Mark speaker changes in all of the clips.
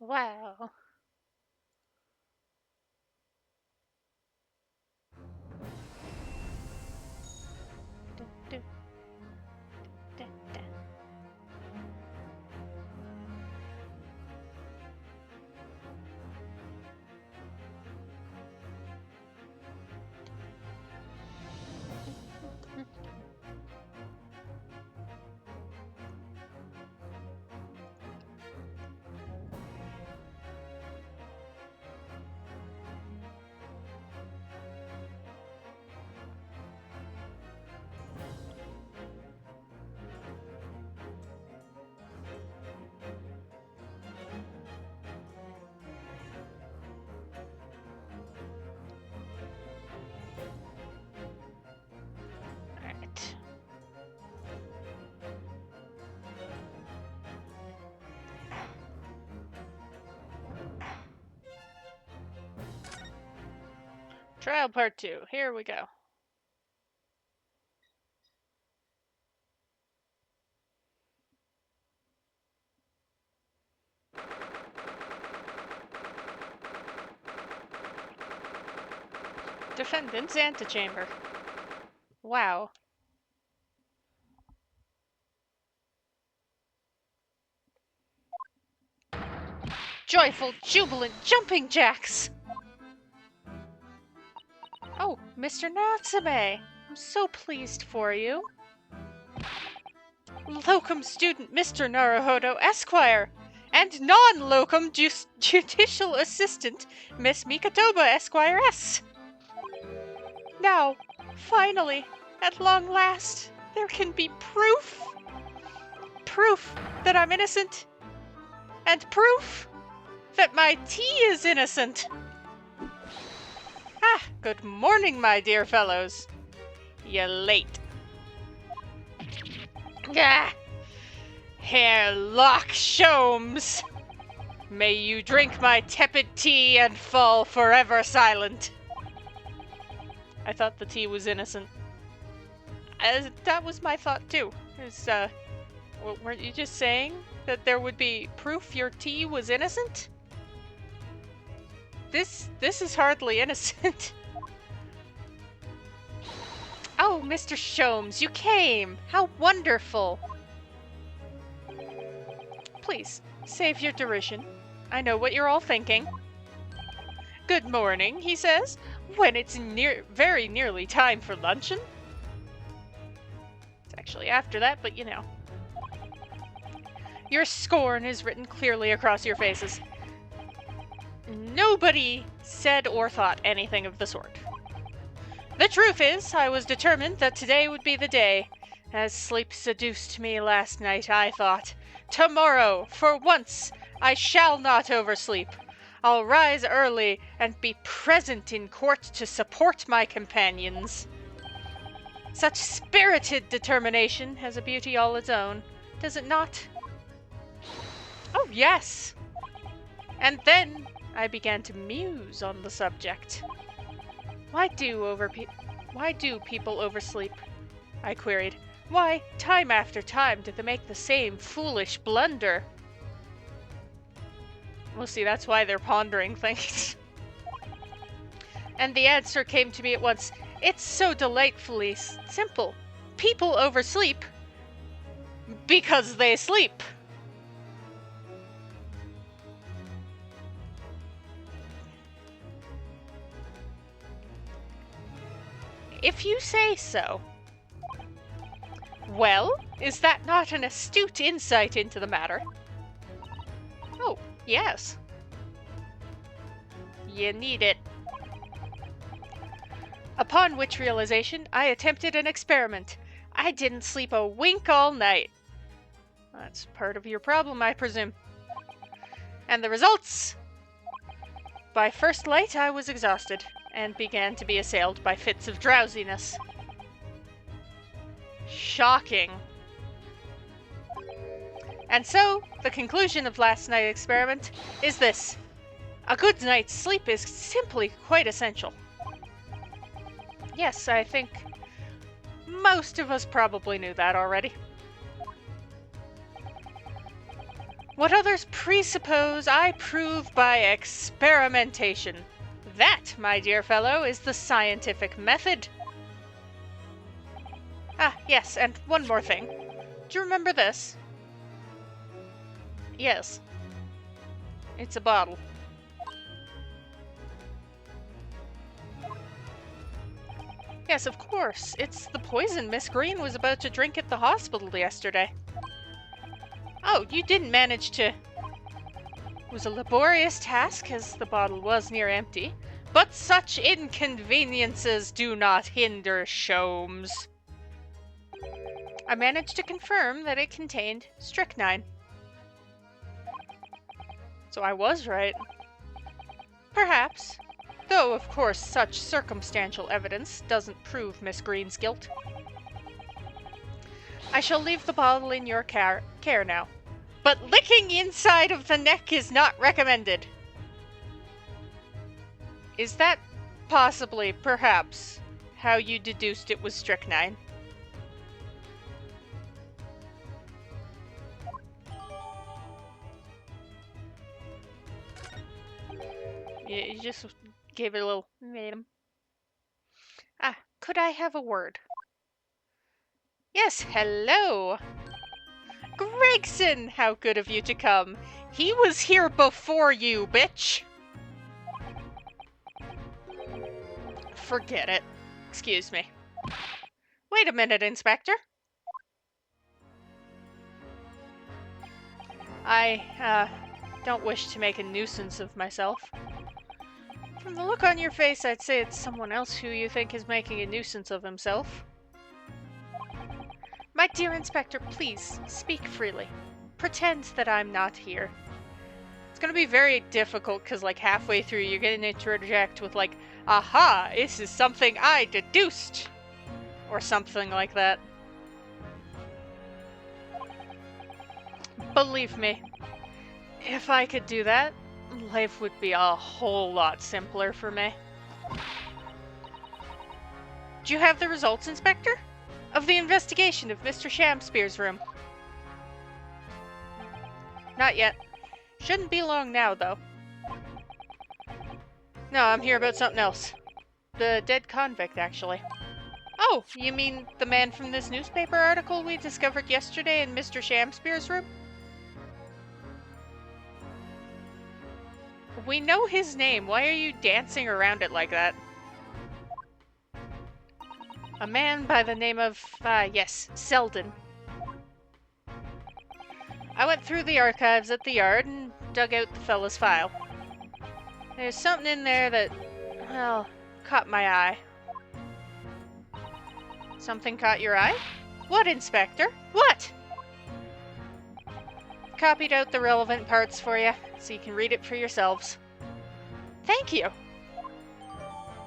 Speaker 1: Wow. Dun, dun, dun, dun. Alright. Trial part 2. Here we go. Defendant's antechamber. Wow. Joyful, jubilant jumping jacks! Oh, Mr. Natsume! I'm so pleased for you. Locum student Mr. Naruhodo Esquire! And non-locum judicial assistant Miss Mikatoba Esquire-S! Now, finally, at long last, there can be proof! Proof that I'm innocent! And proof that my tea is innocent! Ah, good morning, my dear fellows. You're late. Ah! Herr Loch Sholmes! May you drink my tepid tea and fall forever silent. I thought the tea was innocent. That was my thought too. Weren't you just saying that there would be proof your tea was innocent? This is hardly innocent. Oh, Mr. Sholmes, you came! How wonderful! Please, save your derision. I know what you're all thinking. Good morning, he says, when it's very nearly time for luncheon. It's actually after that, but you know. Your scorn is written clearly across your faces. Nobody said or thought anything of the sort. The truth is, I was determined that today would be the day. As sleep seduced me last night, I thought, tomorrow, for once, I shall not oversleep. I'll rise early and be present in court to support my companions. Such spirited determination has a beauty all its own, does it not? Oh, yes. And then I began to muse on the subject. Why do people oversleep? I queried. Why, time after time, do they make the same foolish blunder? Well, see, that's why they're pondering things. And the answer came to me at once. It's so delightfully simple. People oversleep because they sleep. If you say so. Well, is that not an astute insight into the matter? Oh, yes. You need it. Upon which realization, I attempted an experiment. I didn't sleep a wink all night. That's part of your problem, I presume. And the results? By first light, I was exhausted, and began to be assailed by fits of drowsiness. Shocking. And so, the conclusion of last night's experiment is this. A good night's sleep is simply quite essential. Yes, I think most of us probably knew that already. What others presuppose, I prove by experimentation. That, my dear fellow, is the scientific method. Ah, yes, and one more thing. Do you remember this? Yes. It's a bottle. Yes, of course. It's the poison Miss Green was about to drink at the hospital yesterday. Oh, you didn't manage to... It was a laborious task, as the bottle was near empty. But such inconveniences do not hinder Sholmes. I managed to confirm that it contained strychnine. So I was right. Perhaps. Though, of course, such circumstantial evidence doesn't prove Miss Green's guilt. I shall leave the bottle in your care now. But licking inside of the neck is not recommended. Is that possibly, perhaps, how you deduced it was strychnine? You just gave it a little... Ah, could I have a word? Yes, hello! Gregson! How good of you to come. He was here before you, bitch! Forget it. Excuse me. Wait a minute, Inspector. I, don't wish to make a nuisance of myself. From the look on your face, I'd say it's someone else who you think is making a nuisance of himself. My dear Inspector, please, speak freely. Pretend that I'm not here. It's gonna be very difficult, because, like, halfway through, you're gonna interject with, like, aha, this is something I deduced! Or something like that. Believe me, if I could do that, life would be a whole lot simpler for me. Do you have the results, Inspector? Of the investigation of Mr. Shamspeare's room? Not yet. Shouldn't be long now, though. No, I'm here about something else. The dead convict, actually. Oh, you mean the man from this newspaper article we discovered yesterday in Mr. Shamspeare's room? We know his name. Why are you dancing around it like that? A man by the name of, yes, Selden. I went through the archives at the yard and dug out the fella's file. There's something in there that, well, caught my eye. Something caught your eye? What, Inspector? What? Copied out the relevant parts for you, so you can read it for yourselves. Thank you.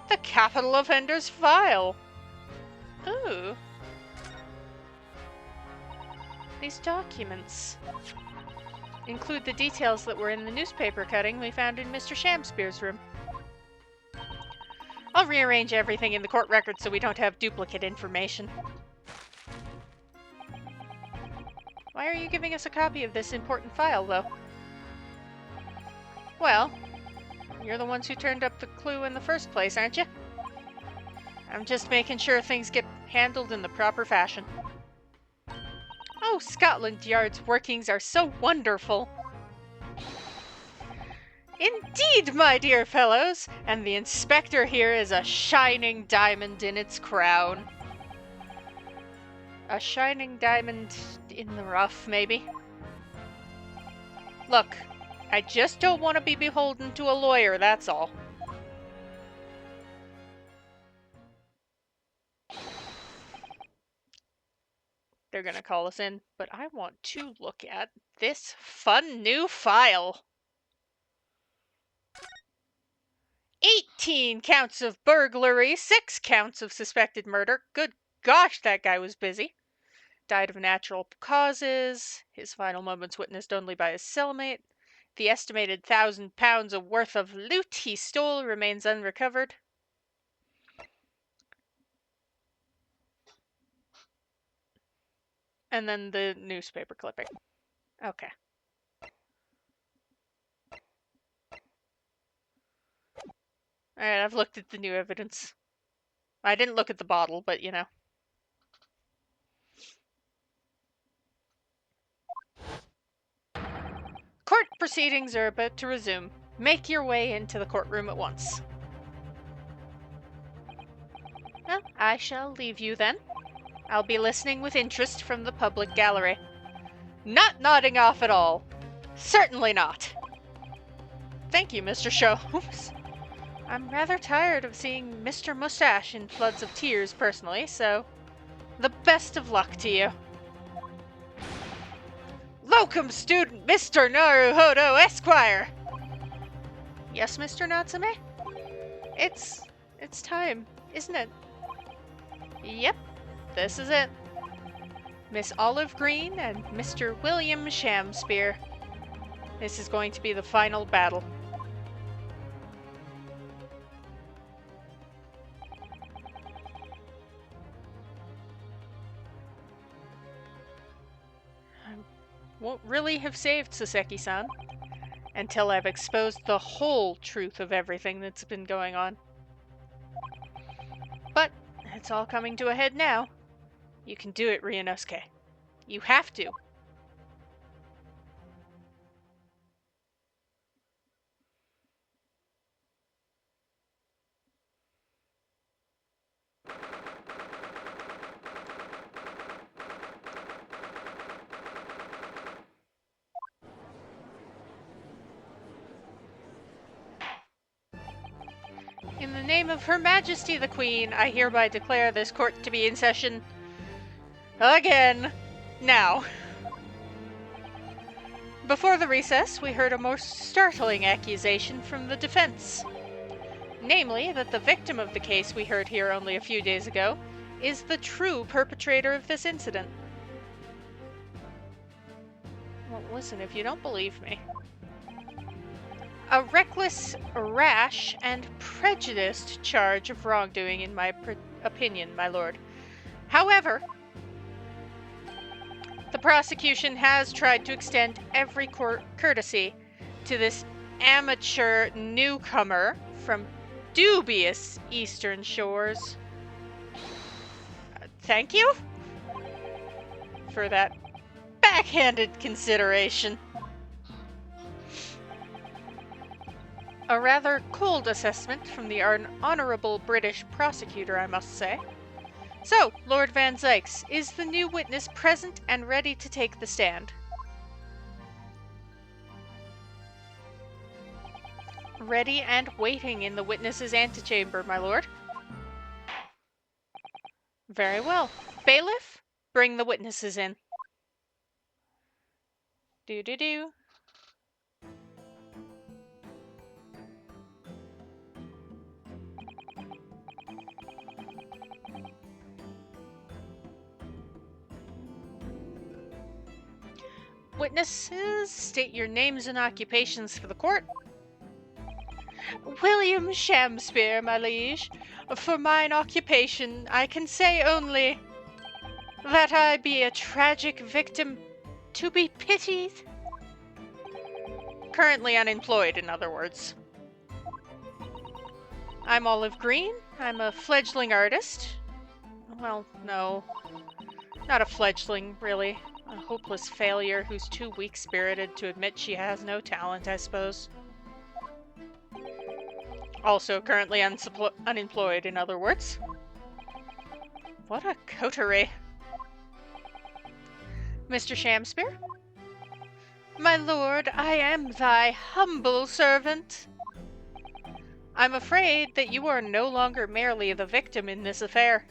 Speaker 1: The capital offender's file. Ooh. These documents include the details that were in the newspaper cutting we found in Mr. Shamspeare's room. I'll rearrange everything in the court record so we don't have duplicate information. Why are you giving us a copy of this important file, though? Well, you're the ones who turned up the clue in the first place, aren't you? I'm just making sure things get handled in the proper fashion. Oh, Scotland Yard's workings are so wonderful! Indeed, my dear fellows, and the inspector here is a shining diamond in its crown. A shining diamond in the rough, maybe? Look, I just don't want to be beholden to a lawyer, that's all. They're gonna call us in, but I want to look at this fun new file. 18 counts of burglary, 6 counts of suspected murder. Good gosh, that guy was busy. Died of natural causes. His final moments witnessed only by his cellmate. The estimated £1,000 of worth of loot he stole remains unrecovered. And then the newspaper clipping. Okay. Alright, I've looked at the new evidence. I didn't look at the bottle, but you know. Court proceedings are about to resume. Make your way into the courtroom at once. Well, I shall leave you then. I'll be listening with interest from the public gallery. Not nodding off at all. Certainly not. Thank you, Mr. Sholmes. I'm rather tired of seeing Mr. Mustache in floods of tears personally, so the best of luck to you. Locum student Mr. Naruhodo Esquire! Yes, Mr. Natsume? It's time, isn't it? Yep, this is it. Miss Olive Green and Mr. William Shamspear. This is going to be the final battle. I won't really have saved Soseki-san until I've exposed the whole truth of everything that's been going on. But it's all coming to a head now. You can do it, Ryunosuke. You have to. In the name of Her Majesty the Queen, I hereby declare this court to be in session again. Now. Before the recess, we heard a most startling accusation from the defense. Namely, that the victim of the case we heard here only a few days ago is the true perpetrator of this incident. Well, listen, if you don't believe me. A reckless, rash, and prejudiced charge of wrongdoing in my opinion, my lord. However, the prosecution has tried to extend every courtesy to this amateur newcomer from dubious eastern shores. Thank you for that backhanded consideration. A rather cold assessment from the honorable British prosecutor, I must say. So, Lord Van Zykes, is the new witness present and ready to take the stand? Ready and waiting in the witness's antechamber, my lord. Very well. Bailiff, bring the witnesses in. Do-do-do. Witnesses, state your names and occupations for the court. William Shamspear, my liege. For mine occupation, I can say only that I be a tragic victim to be pitied. Currently unemployed, in other words. I'm Olive Green. I'm a fledgling artist. Well, no. Not a fledgling, really. A hopeless failure who's too weak-spirited to admit she has no talent, I suppose. Also currently unemployed, in other words. What a coterie. Mr. Shamspear? My lord, I am thy humble servant. I'm afraid that you are no longer merely the victim in this affair.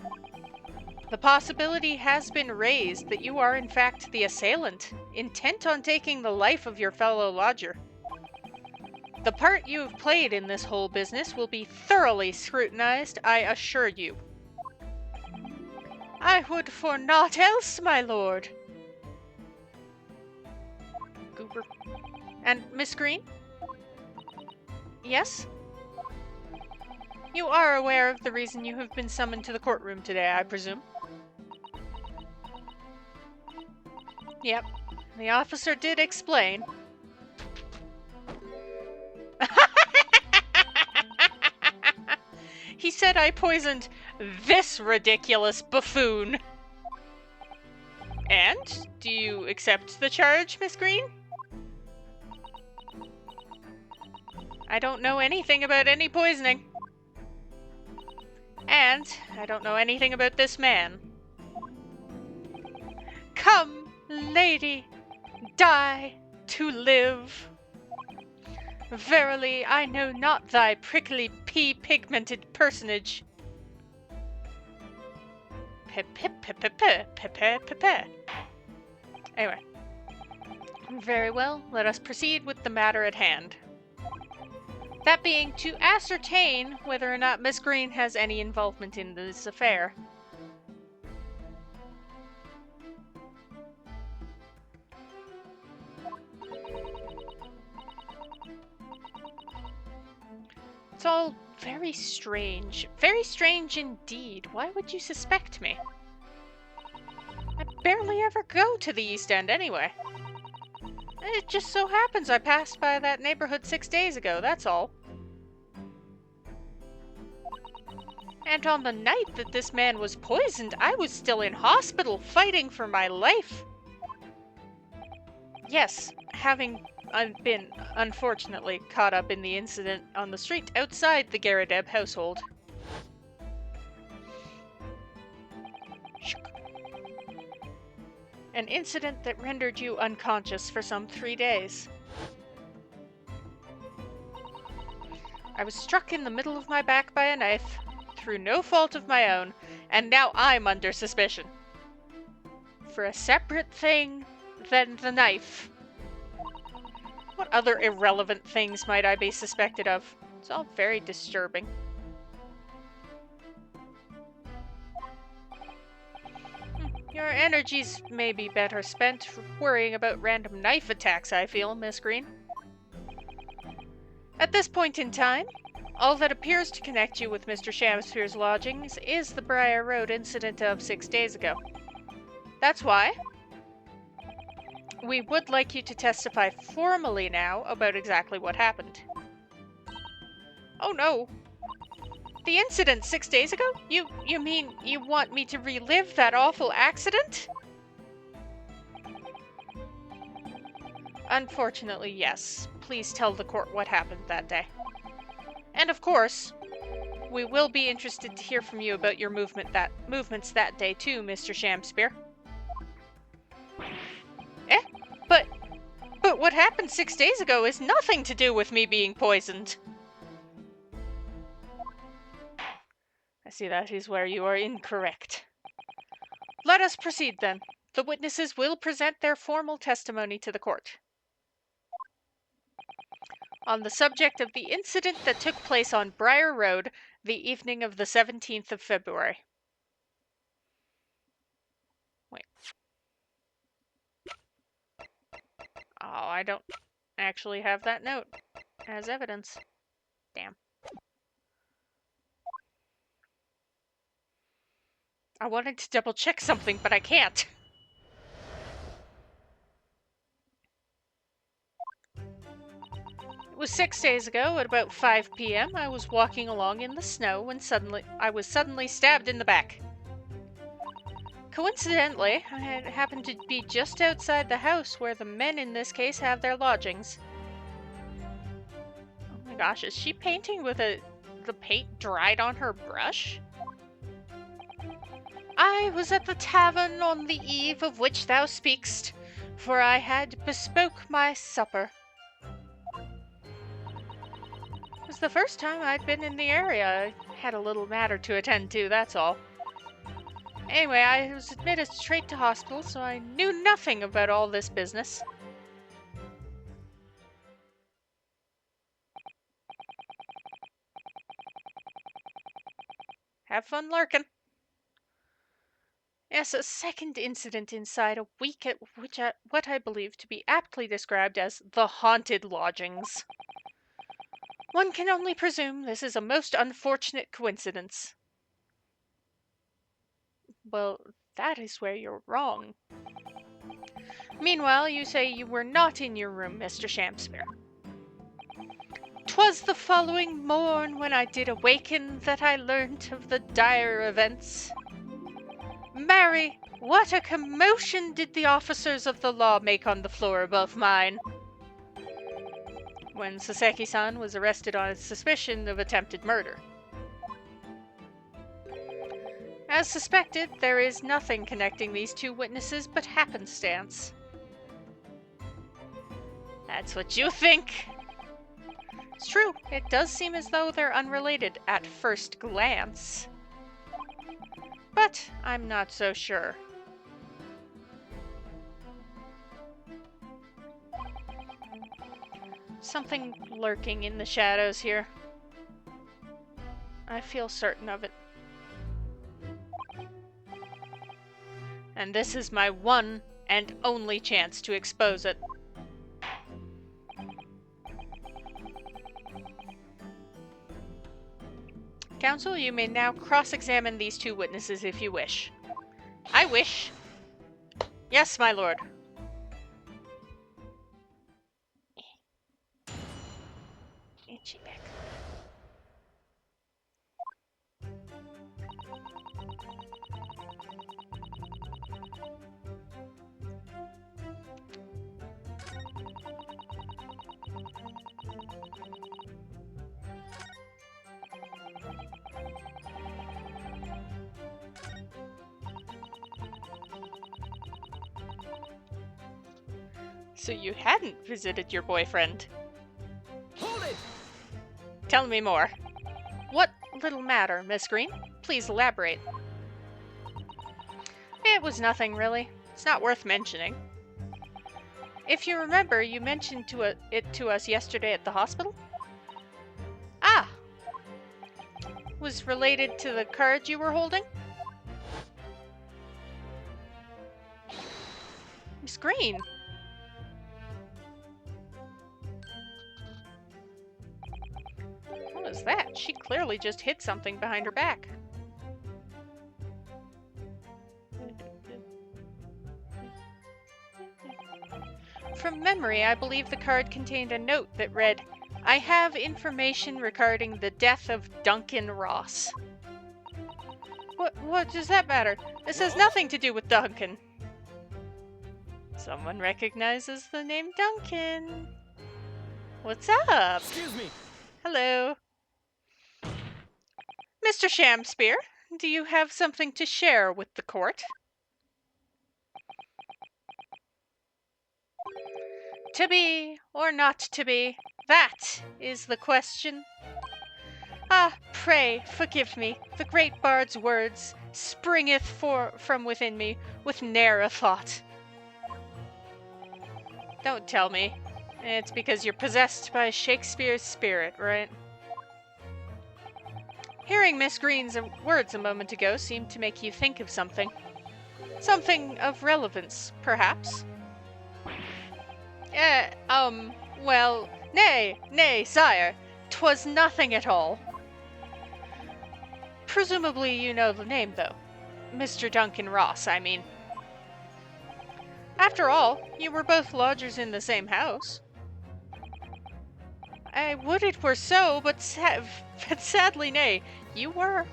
Speaker 1: The possibility has been raised that you are in fact the assailant, intent on taking the life of your fellow lodger. The part you have played in this whole business will be thoroughly scrutinized, I assure you. I would for naught else, my lord. Goober. And Miss Green? Yes? You are aware of the reason you have been summoned to the courtroom today, I presume? Yep. The officer did explain. He said I poisoned this ridiculous buffoon. And? Do you accept the charge, Miss Green? I don't know anything about any poisoning. And I don't know anything about this man. Come, lady, die to live. Verily, I know not thy prickly pea-pigmented personage. Anyway. Very well, let us proceed with the matter at hand. That being to ascertain whether or not Miss Green has any involvement in this affair. It's all very strange. Very strange indeed. Why would you suspect me? I barely ever go to the East End anyway. It just so happens I passed by that neighborhood 6 days ago, that's all. And on the night that this man was poisoned, I was still in hospital fighting for my life. Yes, having been unfortunately caught up in the incident on the street outside the Garadeb household. An incident that rendered you unconscious for some 3 days. I was struck in the middle of my back by a knife, through no fault of my own, and now I'm under suspicion. For a separate thing than the knife. What other irrelevant things might I be suspected of? It's all very disturbing. Your energies may be better spent worrying about random knife attacks, I feel, Miss Green. At this point in time, all that appears to connect you with Mr. Shamspeare's lodgings is the Briar Road incident of 6 days ago. That's why we would like you to testify formally now about exactly what happened. Oh no! The incident 6 days ago? You mean you want me to relive that awful accident? Unfortunately, yes. Please tell the court what happened that day. And of course, we will be interested to hear from you about your movements that day too, Mr. Shamspeare. Eh? But what happened 6 days ago is nothing to do with me being poisoned. I see that is where you are incorrect. Let us proceed then. The witnesses will present their formal testimony to the court on the subject of the incident that took place on Briar Road the evening of the 17th of February. Wait. Oh, I don't actually have that note as evidence. Damn. I wanted to double check something, but I can't. It was 6 days ago at about 5 p.m. I was walking along in the snow when I was suddenly stabbed in the back. Coincidentally, I happened to be just outside the house where the men in this case have their lodgings. Oh my gosh, is she painting with the paint dried on her brush? I was at the tavern on the eve of which thou speak'st, for I had bespoke my supper. It was the first time I'd been in the area. I had a little matter to attend to, that's all. Anyway, I was admitted straight to hospital, so I knew nothing about all this business. Have fun lurking. Yes, a second incident inside a week at what I believe to be aptly described as the haunted lodgings. One can only presume this is a most unfortunate coincidence. Well, that is where you're wrong. Meanwhile, you say you were not in your room, Mr. Shamspeare. 'Twas the following morn when I did awaken that I learnt of the dire events. Marry, what a commotion did the officers of the law make on the floor above mine! When Saseki-san was arrested on suspicion of attempted murder. As suspected, there is nothing connecting these two witnesses but happenstance. That's what you think. It's true, it does seem as though they're unrelated at first glance. But I'm not so sure. Something lurking in the shadows here. I feel certain of it. And this is my one and only chance to expose it. Counsel, you may now cross-examine these two witnesses if you wish. I wish. Yes, my lord. Itchy back. So you hadn't visited your boyfriend.
Speaker 2: Hold it!
Speaker 1: Tell me more. What little matter, Miss Green? Please elaborate. It was nothing, really. It's not worth mentioning. If you remember, you mentioned it to us yesterday at the hospital? Ah! Was related to the card you were holding? Miss Green! What was that? She clearly just hit something behind her back. From memory, I believe the card contained a note that read, "I have information regarding the death of Duncan Ross." What does that matter? This has nothing to do with Duncan. Someone recognizes the name Duncan. What's up?
Speaker 2: Excuse me.
Speaker 1: Hello. Mr. Shamspear, do you have something to share with the court? To be or not to be, that is the question. Ah, pray forgive me. The great bard's words springeth from within me with ne'er a thought. Don't tell me. It's because you're possessed by Shakespeare's spirit, right? Hearing Miss Green's words a moment ago seemed to make you think of something. Something of relevance, perhaps. Well, nay, sire. 'Twas nothing at all. Presumably you know the name, though. Mr. Duncan Ross, I mean. After all, you were both lodgers in the same house. I would it were so, but sadly nay, you were.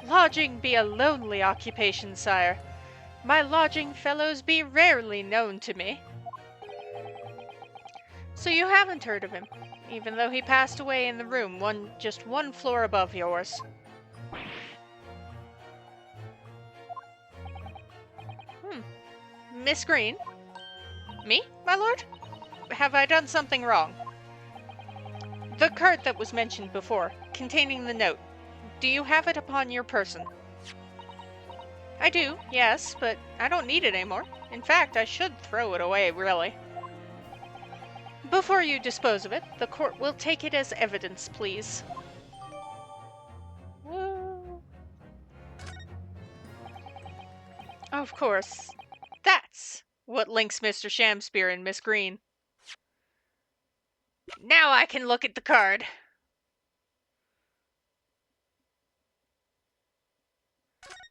Speaker 1: Lodging be a lonely occupation, sire. My lodging fellows be rarely known to me. So you haven't heard of him, even though he passed away in the room just one floor above yours. Miss Green? Me, my lord? Have I done something wrong? The card that was mentioned before, containing the note, do you have it upon your person? I do, yes, but I don't need it anymore. In fact, I should throw it away, really. Before you dispose of it, the court will take it as evidence, please. Woo. Of course. That's what links Mr. Shamspear and Miss Green. Now I can look at the card.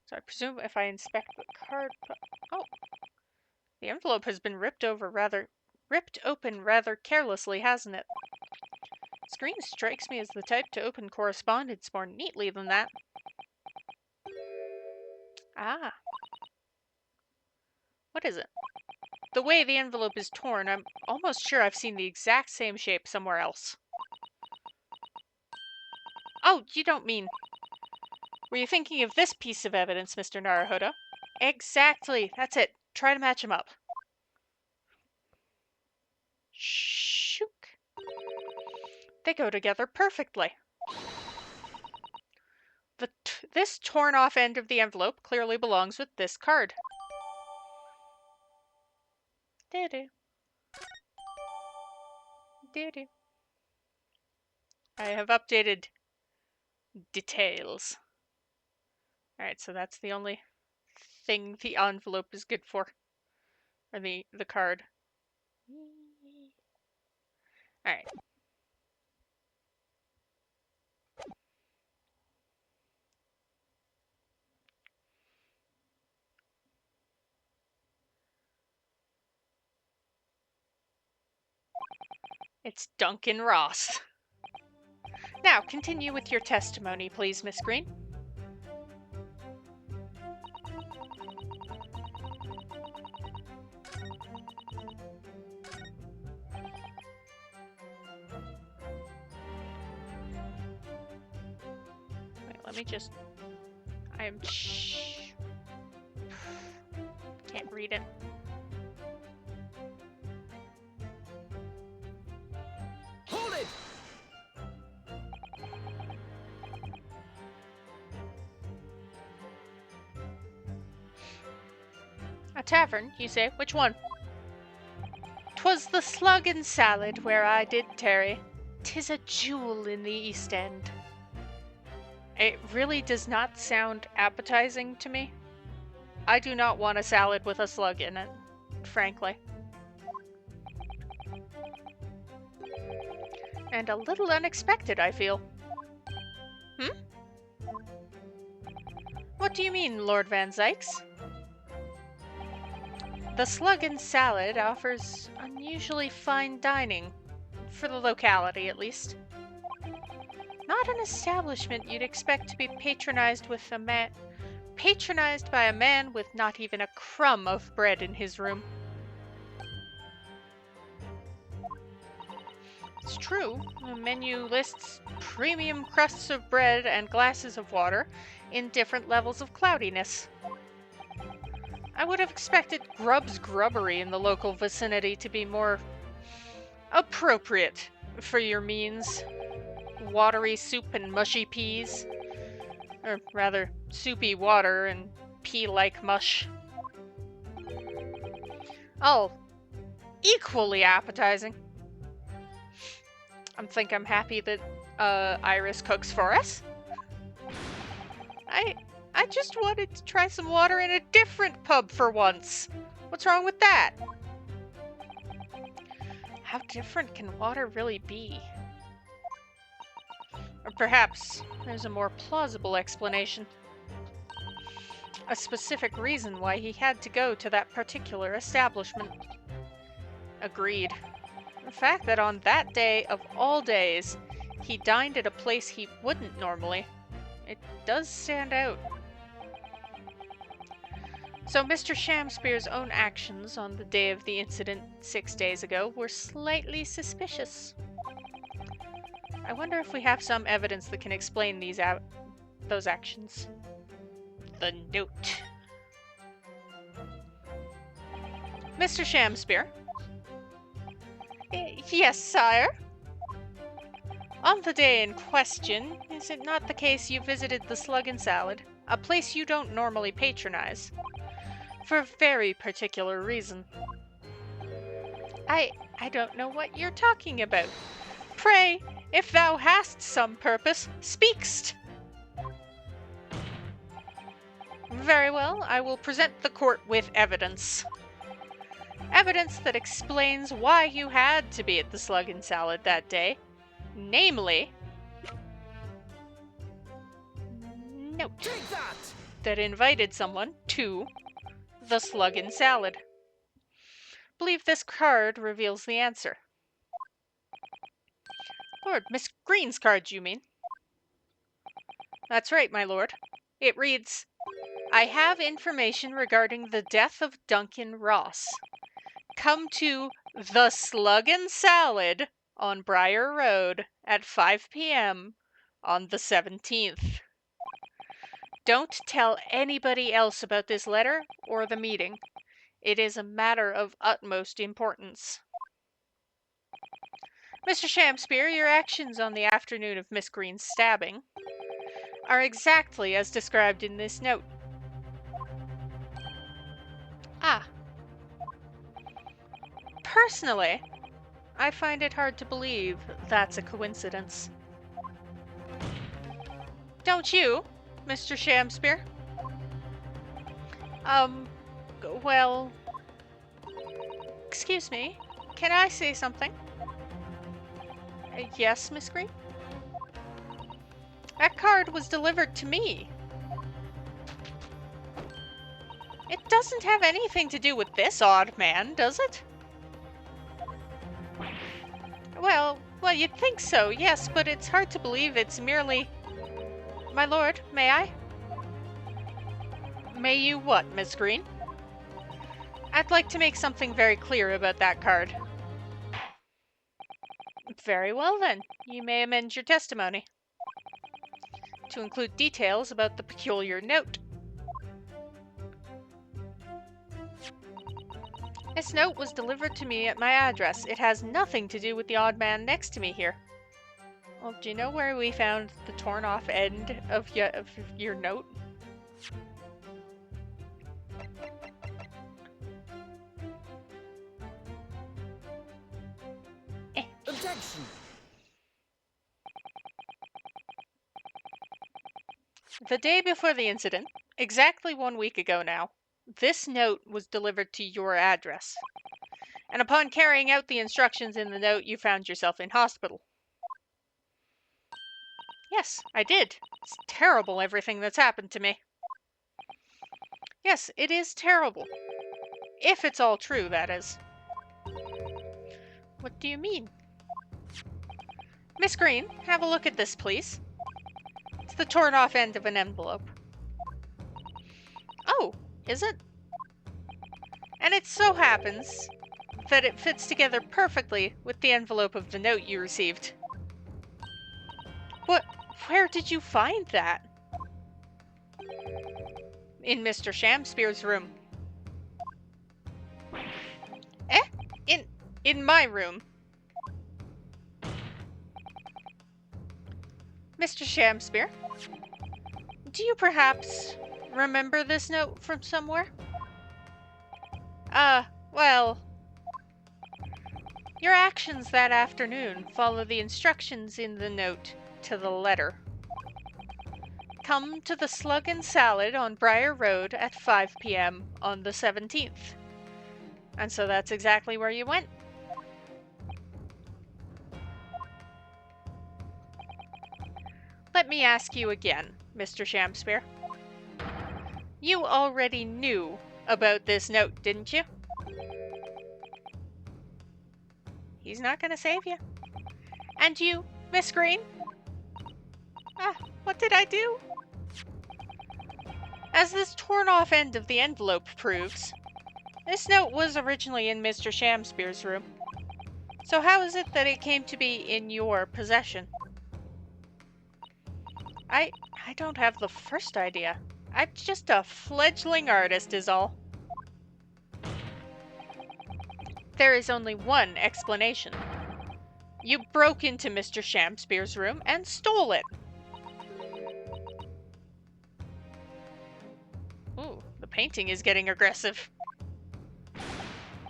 Speaker 1: So I presume if I inspect the card... Oh! The envelope has been ripped open rather carelessly, hasn't it? Screen strikes me as the type to open correspondence more neatly than that. Ah. What is it? The way the envelope is torn, I'm almost sure I've seen the exact same shape somewhere else. Oh, you don't mean... Were you thinking of this piece of evidence, Mr. Naruhodo? Exactly. That's it. Try to match them up. Shook. They go together perfectly. This torn off end of the envelope clearly belongs with this card. Doo-doo. Doo-doo. I have updated details. Alright, so that's the only thing the envelope is good for. Or the card. Alright. It's Duncan Ross. Now, continue with your testimony, please, Miss Green. Wait, let me just... I'm... Can't read it.
Speaker 2: Hold it!
Speaker 1: A tavern, you say? Which one? 'Twas the Slug and Salad where I did tarry. 'Tis a jewel in the East End. It really does not sound appetizing to me. I do not want a salad with a slug in it, frankly. And a little unexpected, I feel. What do you mean, Lord Van Zykes? The Slug and Salad offers unusually fine dining, for the locality at least. Not an establishment you'd expect to be patronized by a man with not even a crumb of bread in his room. It's true, the menu lists premium crusts of bread and glasses of water in different levels of cloudiness. I would have expected Grub's Grubbery in the local vicinity to be more appropriate for your means. Watery soup and mushy peas. Or rather, soupy water and pea-like mush. All equally appetizing. I'm happy that Iris cooks for us. I just wanted to try some water in a different pub for once. What's wrong with that? How different can water really be? Or perhaps there's a more plausible explanation. A specific reason why he had to go to that particular establishment. Agreed. The fact that on that day of all days, he dined at a place he wouldn't normally, it does stand out. So Mr. Shamspeare's own actions on the day of the incident 6 days ago were slightly suspicious. I wonder if we have some evidence that can explain those actions. The note. Mr. Shamspeare? Yes, sire? On the day in question, is it not the case you visited the Slug and Salad, a place you don't normally patronize, for a very particular reason? I don't know what you're talking about. Pray, if thou hast some purpose, speak'st. Very well, I will present the court with evidence. Evidence that explains why you had to be at the Slug and Salad that day. Namely, note that invited someone to the Slug and Salad. Believe this card reveals the answer. Lord, Miss Green's card, you mean? That's right, my lord. It reads, I have information regarding the death of Duncan Ross. Come to the Slug and Salad on Briar Road at 5 p.m. on the 17th. Don't tell anybody else about this letter or the meeting. It is a matter of utmost importance. Mr. Shamspeare, your actions on the afternoon of Miss Green's stabbing are exactly as described in this note. Ah. Personally, I find it hard to believe that's a coincidence. Don't you, Mr. Shamspeare? Well... Excuse me, can I say something? Yes, Miss Green? That card was delivered to me. It doesn't have anything to do with this odd man, does it? Well, you'd think so, yes, but it's hard to believe it's merely... My lord, may I? May you what, Miss Green? I'd like to make something very clear about that card. Very well then, you may amend your testimony to include details about the peculiar note. This note was delivered to me at my address. It has nothing to do with the odd man next to me here. Well, do you know where we found the torn off end of your note?
Speaker 2: Objection!
Speaker 1: The day before the incident, exactly 1 week ago now, this note was delivered to your address. And upon carrying out the instructions in the note, you found yourself in hospital. Yes, I did. It's terrible, everything that's happened to me. Yes, it is terrible. If it's all true, that is. What do you mean? Miss Green, have a look at this, please. It's the torn off end of an envelope. Oh, is it? And it so happens that it fits together perfectly with the envelope of the note you received. Where did you find that? In Mr. Shamspeare's room. In my room. Mr. Shamspeare, do you perhaps remember this note from somewhere? Well... Your actions that afternoon follow the instructions in the note to the letter. Come to the Slug and Salad on Briar Road at 5 p.m. on the 17th. And so that's exactly where you went. Let me ask you again, Mr. Shamspeare. You already knew about this note, didn't you? He's not gonna save you. And you, Miss Green? What did I do? As this torn-off end of the envelope proves, this note was originally in Mr. Shamspeare's room. So how is it that it came to be in your possession? I don't have the first idea. I'm just a fledgling artist is all. There is only one explanation. You broke into Mr. Shamspeare's room and stole it. Ooh, the painting is getting aggressive.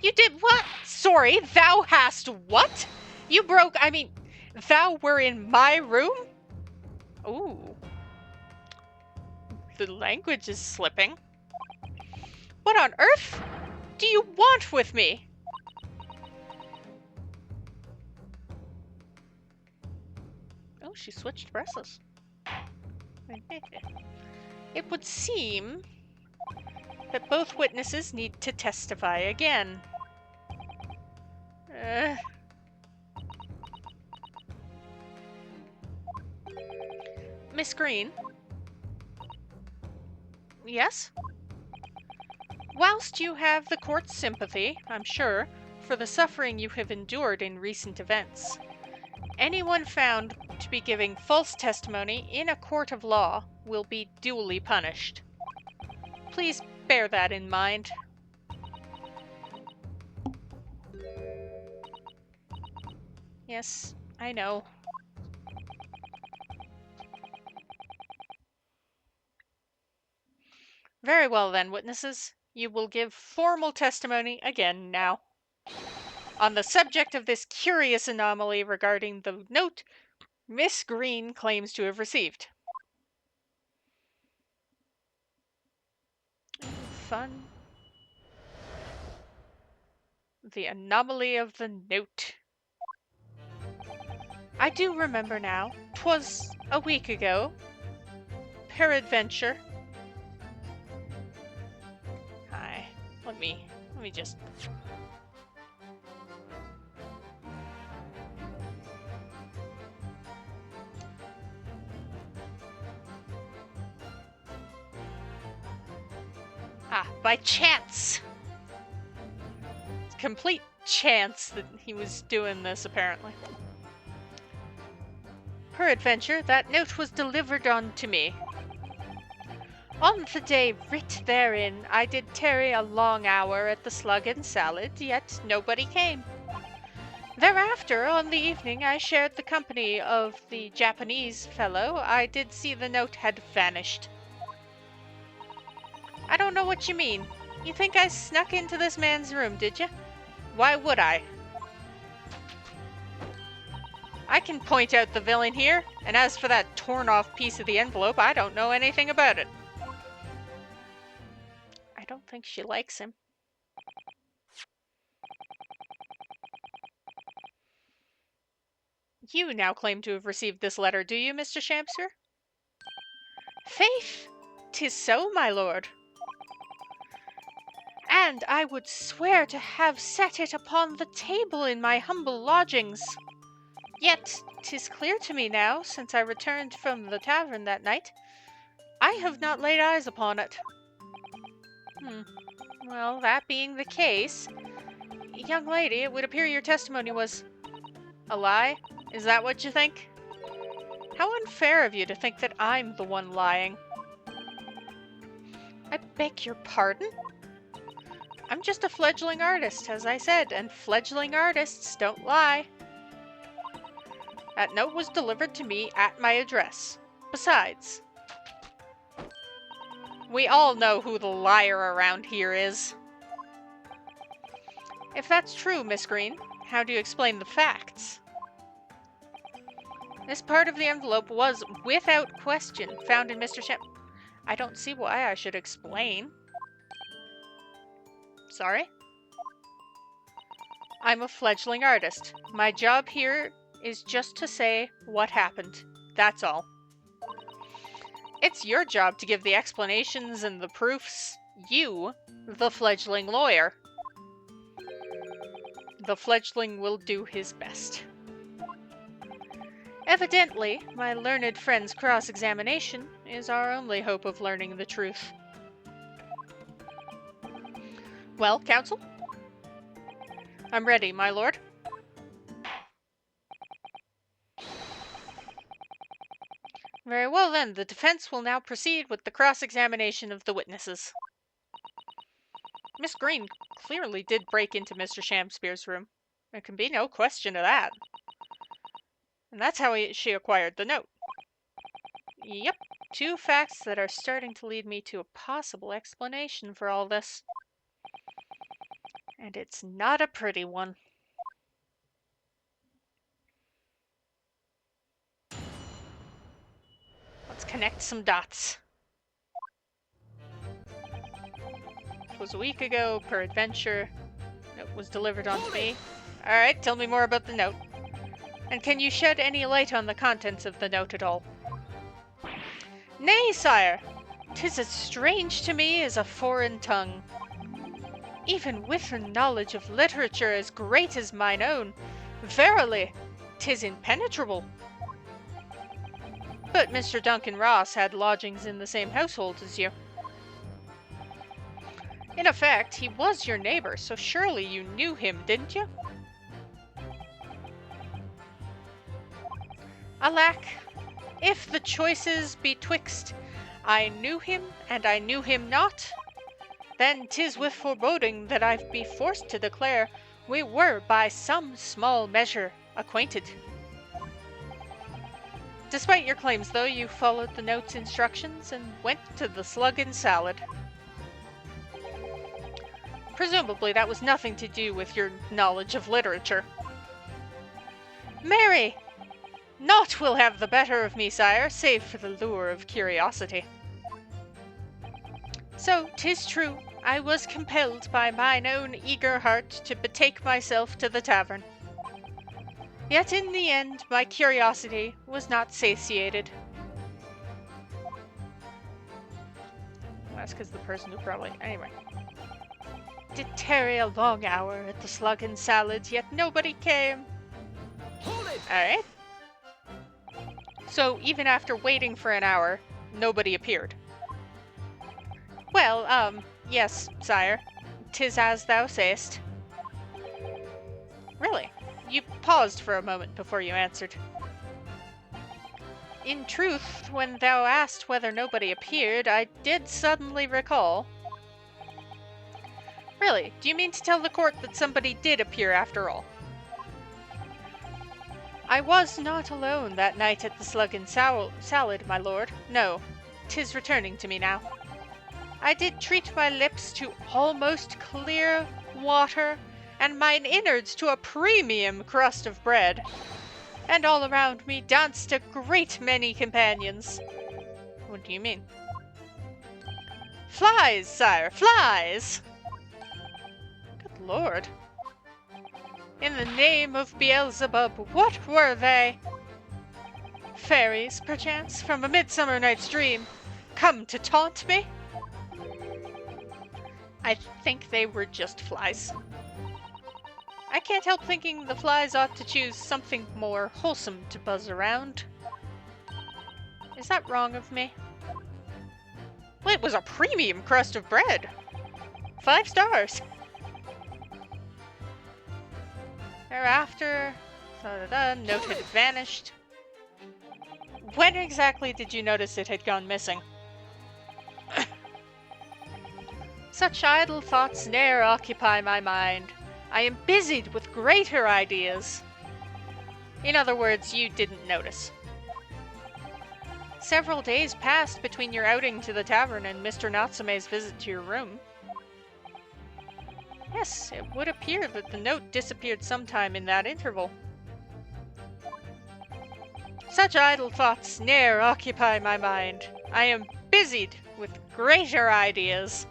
Speaker 1: You did what? Sorry, thou hast what? Thou were in my room? Ooh. The language is slipping. What on earth do you want with me? Oh, she switched bracelets. It would seem that both witnesses need to testify again. Miss Green? Yes? Whilst you have the court's sympathy, I'm sure, for the suffering you have endured in recent events, anyone found to be giving false testimony in a court of law will be duly punished. Please bear that in mind. Yes, I know. Very well then, witnesses. You will give formal testimony again now. On the subject of this curious anomaly regarding the note Miss Green claims to have received. Fun. The anomaly of the note. I do remember now. 'Twas a week ago. Peradventure. Hi. Let me just... by chance! Complete chance that he was doing this, apparently. Peradventure, that note was delivered unto me. On the day writ therein, I did tarry a long hour at the Slug and Salad, yet nobody came. Thereafter, on the evening I shared the company of the Japanese fellow, I did see the note had vanished. I don't know what you mean. You think I snuck into this man's room, did you? Why would I? I can point out the villain here, and as for that torn-off piece of the envelope, I don't know anything about it. I don't think she likes him. You now claim to have received this letter, do you, Mr. Shamster? Faith, 'tis so, my lord. And I would swear to have set it upon the table in my humble lodgings. Yet 'tis clear to me now, since I returned from the tavern that night, I have not laid eyes upon it. Well, that being the case, young lady, it would appear your testimony was a lie? Is that what you think? How unfair of you to think that I'm the one lying. I beg your pardon? I'm just a fledgling artist, as I said, and fledgling artists don't lie. That note was delivered to me at my address. Besides, we all know who the liar around here is. If that's true, Miss Green, how do you explain the facts? This part of the envelope was, without question, found in Mr. Shep. I don't see why I should explain. Sorry? I'm a fledgling artist. My job here is just to say what happened. That's all. It's your job to give the explanations and the proofs. You, the fledgling lawyer. The fledgling will do his best. Evidently, my learned friend's cross-examination is our only hope of learning the truth. Well, counsel? I'm ready, my lord. Very well then, the defense will now proceed with the cross-examination of the witnesses. Miss Green clearly did break into Mr. Shamspeare's room. There can be no question of that. And that's how she acquired the note. Yep, two facts that are starting to lead me to a possible explanation for all this. And it's not a pretty one. Let's connect some dots. It was a week ago, peradventure. Note was delivered onto me. Alright, tell me more about the note. And can you shed any light on the contents of the note at all? Nay, sire! 'Tis as strange to me as a foreign tongue. Even with a knowledge of literature as great as mine own, verily, 'tis impenetrable. But Mr. Duncan Ross had lodgings in the same household as you. In effect, he was your neighbor, so surely you knew him, didn't you? Alack, if the choices betwixt I knew him and I knew him not, then 'tis with foreboding that I be forced to declare we were by some small measure acquainted. Despite your claims, though, you followed the note's instructions and went to the Slug and Salad. Presumably that was nothing to do with your knowledge of literature. Marry! Naught will have the better of me, sire, save for the lure of curiosity. So, 'tis true, I was compelled by mine own eager heart to betake myself to the tavern. Yet in the end, my curiosity was not satiated. Well, that's because the person who probably... Anyway. Did tarry a long hour at the Slug and Salad, yet nobody came.
Speaker 2: Hold it!
Speaker 1: Alright. So, even after waiting for an hour, nobody appeared. Well, yes, sire. 'Tis as thou sayest. Really? You paused for a moment before you answered. In truth, when thou asked whether nobody appeared, I did suddenly recall. Really? Do you mean to tell the court that somebody did appear after all? I was not alone that night at the Slug and Salad, my lord. No, 'tis returning to me now. I did treat my lips to almost clear water, and mine innards to a premium crust of bread. And all around me danced a great many companions. What do you mean? Flies, sire, flies! Good lord. In the name of Beelzebub, what were they? Fairies, perchance, from a Midsummer Night's Dream, come to taunt me? I think they were just flies. I can't help thinking the flies ought to choose something more wholesome to buzz around. Is that wrong of me? Well, it was a premium crust of bread. 5 stars. Thereafter, note had vanished. When exactly did you notice it had gone missing? Such idle thoughts ne'er occupy my mind. I am busied with greater ideas. In other words, you didn't notice. Several days passed between your outing to the tavern and Mr. Natsume's visit to your room. Yes, it would appear that the note disappeared sometime in that interval. Such idle thoughts ne'er occupy my mind. I am busied with greater ideas.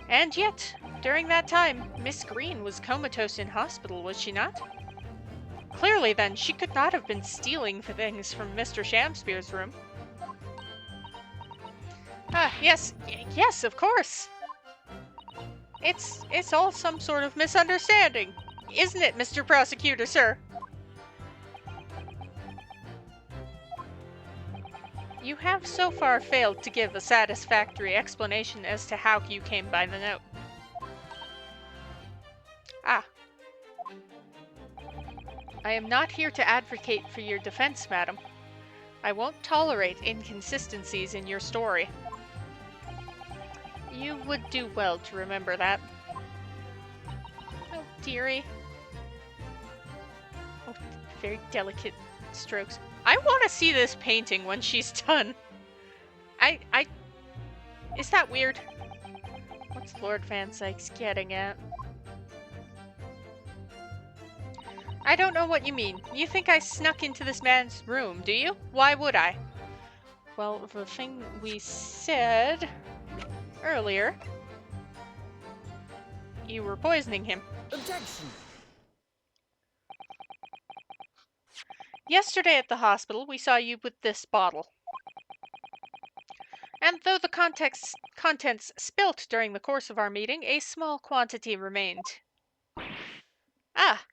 Speaker 1: And yet, during that time, Miss Green was comatose in hospital, was she not? Clearly, then, she could not have been stealing things from Mr. Shamspeare's room. Ah, yes, of course. It's all some sort of misunderstanding, isn't it, Mr. Prosecutor, sir? You have so far failed to give a satisfactory explanation as to how you came by the note. Ah. I am not here to advocate for your defense, madam. I won't tolerate inconsistencies in your story. You would do well to remember that. Oh, dearie. Oh, very delicate strokes. I want to see this painting when she's done. Is that weird? What's Lord Van Sykes getting at? I don't know what you mean. You think I snuck into this man's room, do you? Why would I? Well, the thing we said earlier, you were poisoning him.
Speaker 2: Objection!
Speaker 1: Yesterday at the hospital, we saw you with this bottle. And though the contents spilt during the course of our meeting, a small quantity remained. Ah!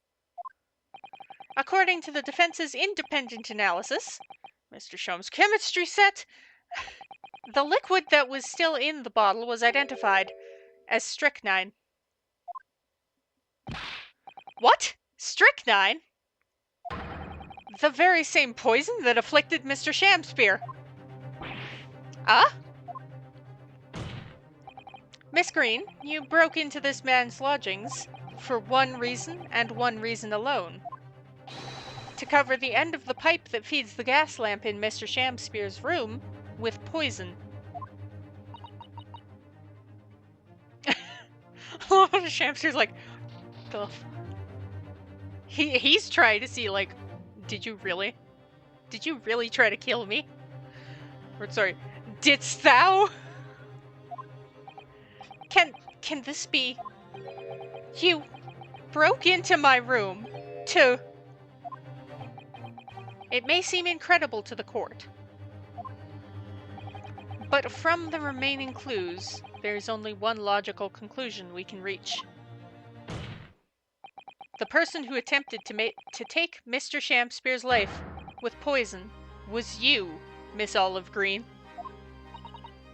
Speaker 1: According to the defense's independent analysis, Mr. Shom's chemistry set. The liquid that was still in the bottle was identified as strychnine. What? Strychnine? The very same poison that afflicted Mr. Shamspear. Ah? Miss Green, you broke into this man's lodgings for one reason and one reason alone. To cover the end of the pipe that feeds the gas lamp in Mr. Shamspear's room with poison. Shamspear's like, the f-? He's trying to see, like, did you really try to kill me? Or sorry, didst thou? Can this be? You broke into my room to... It may seem incredible to the court, but from the remaining clues, there's only one logical conclusion we can reach. The person who attempted to take Mr. Shamspear's life with poison was you, Miss Olive Green.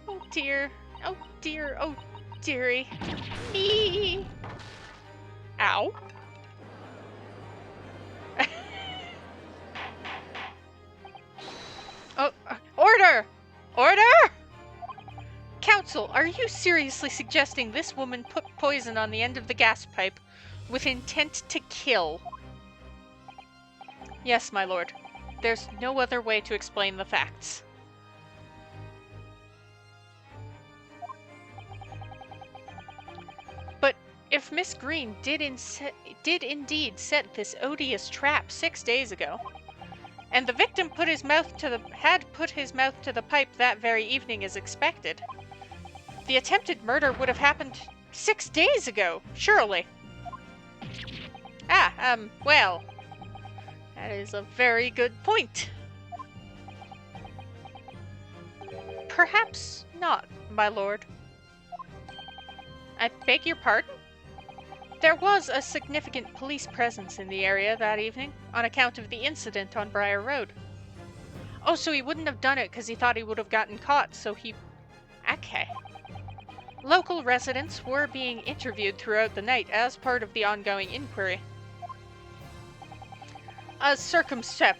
Speaker 1: Oh dear, oh dear, oh dearie. Me. Ow. Oh, order! Order! Counsel, are you seriously suggesting this woman put poison on the end of the gas pipe with intent to kill? Yes, my lord. There's no other way to explain the facts. But if Miss Green did indeed set this odious trap 6 days ago, and the victim had put his mouth to the pipe that very evening as expected, the attempted murder would have happened 6 days ago, surely. Well, that is a very good point. Perhaps not, my lord. I beg your pardon? There was a significant police presence in the area that evening on account of the incident on Briar Road. Oh, so he wouldn't have done it because he thought he would have gotten caught, so he... Okay. Local residents were being interviewed throughout the night as part of the ongoing inquiry. A circumspect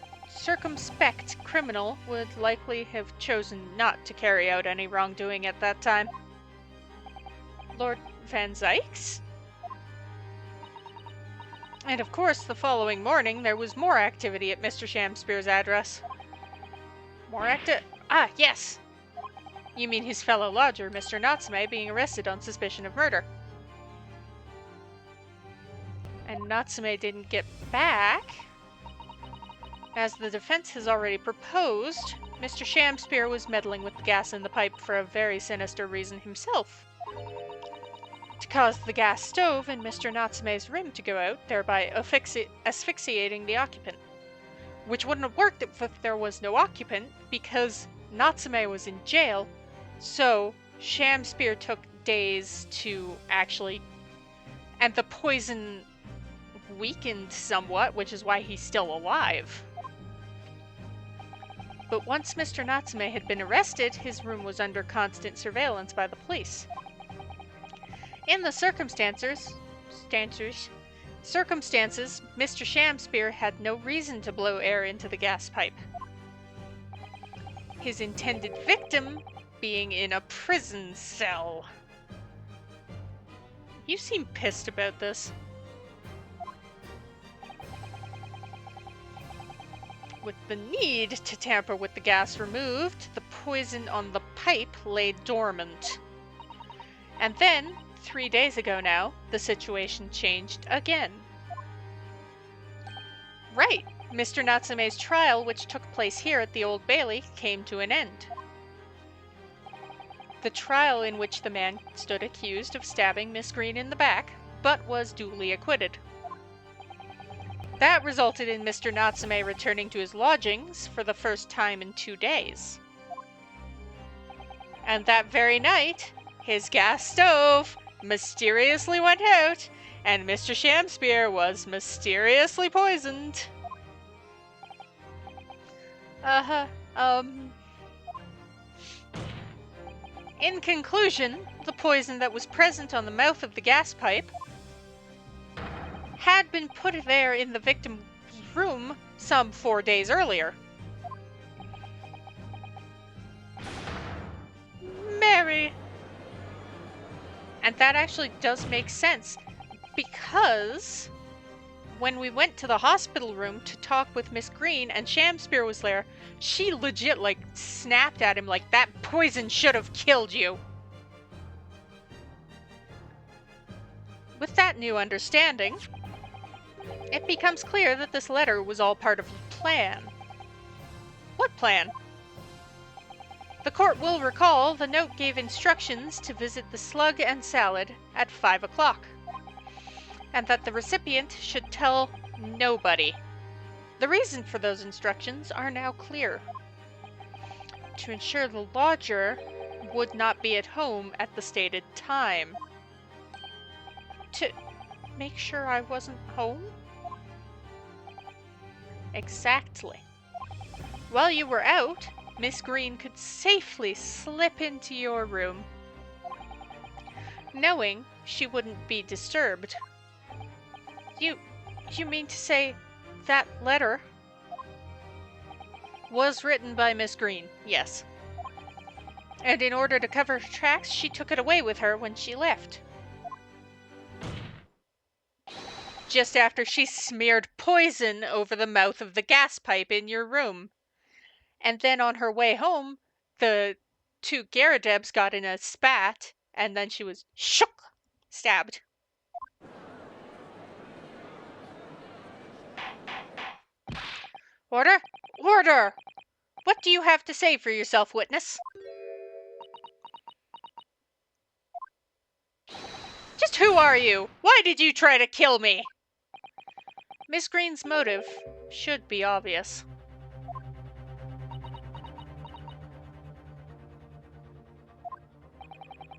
Speaker 1: criminal would likely have chosen not to carry out any wrongdoing at that time. Lord Van Zykes? And of course, the following morning, there was more activity at Mr. Shamspear's address. Ah, yes! You mean his fellow lodger, Mr. Natsume, being arrested on suspicion of murder. And Natsume didn't get back. As the defense has already proposed, Mr. Shamspear was meddling with the gas in the pipe for a very sinister reason himself. To cause the gas stove in Mr. Natsume's room to go out, thereby asphyxiating the occupant. Which wouldn't have worked if there was no occupant, because Natsume was in jail, so Shamspear took days to actually... And the poison weakened somewhat, which is why he's still alive. But once Mr. Natsume had been arrested, his room was under constant surveillance by the police. In the circumstances, Mr. Shamspear had no reason to blow air into the gas pipe. His intended victim being in a prison cell. You seem pissed about this. With the need to tamper with the gas removed, the poison on the pipe lay dormant. And then, 3 days ago now, the situation changed again. Right, Mr. Natsume's trial, which took place here at the Old Bailey, came to an end. The trial in which the man stood accused of stabbing Miss Green in the back, but was duly acquitted. That resulted in Mr. Natsume returning to his lodgings for the first time in 2 days. And that very night, his gas stove mysteriously went out, and Mr. Shamspear was mysteriously poisoned. In conclusion, the poison that was present on the mouth of the gas pipe had been put there in the victim's room some 4 days earlier. Mary! And that actually does make sense, because when we went to the hospital room to talk with Miss Green and Shamspear was there, she legit, like, snapped at him like, that poison should have killed you. With that new understanding, it becomes clear that this letter was all part of a plan. What plan? The court will recall the note gave instructions to visit the Slug and Salad at 5 o'clock, and that the recipient should tell nobody. The reason for those instructions are now clear. To ensure the lodger would not be at home at the stated time. To make sure I wasn't home? Exactly. While you were out, Miss Green could safely slip into your room, knowing she wouldn't be disturbed. You mean to say that letter was written by Miss Green? Yes. And in order to cover her tracks, she took it away with her when she left. Just after she smeared poison over the mouth of the gas pipe in your room. And then on her way home, the two Garadebs got in a spat, and then she was stabbed. Order! Order! What do you have to say for yourself, witness? Just who are you? Why did you try to kill me? Miss Green's motive should be obvious.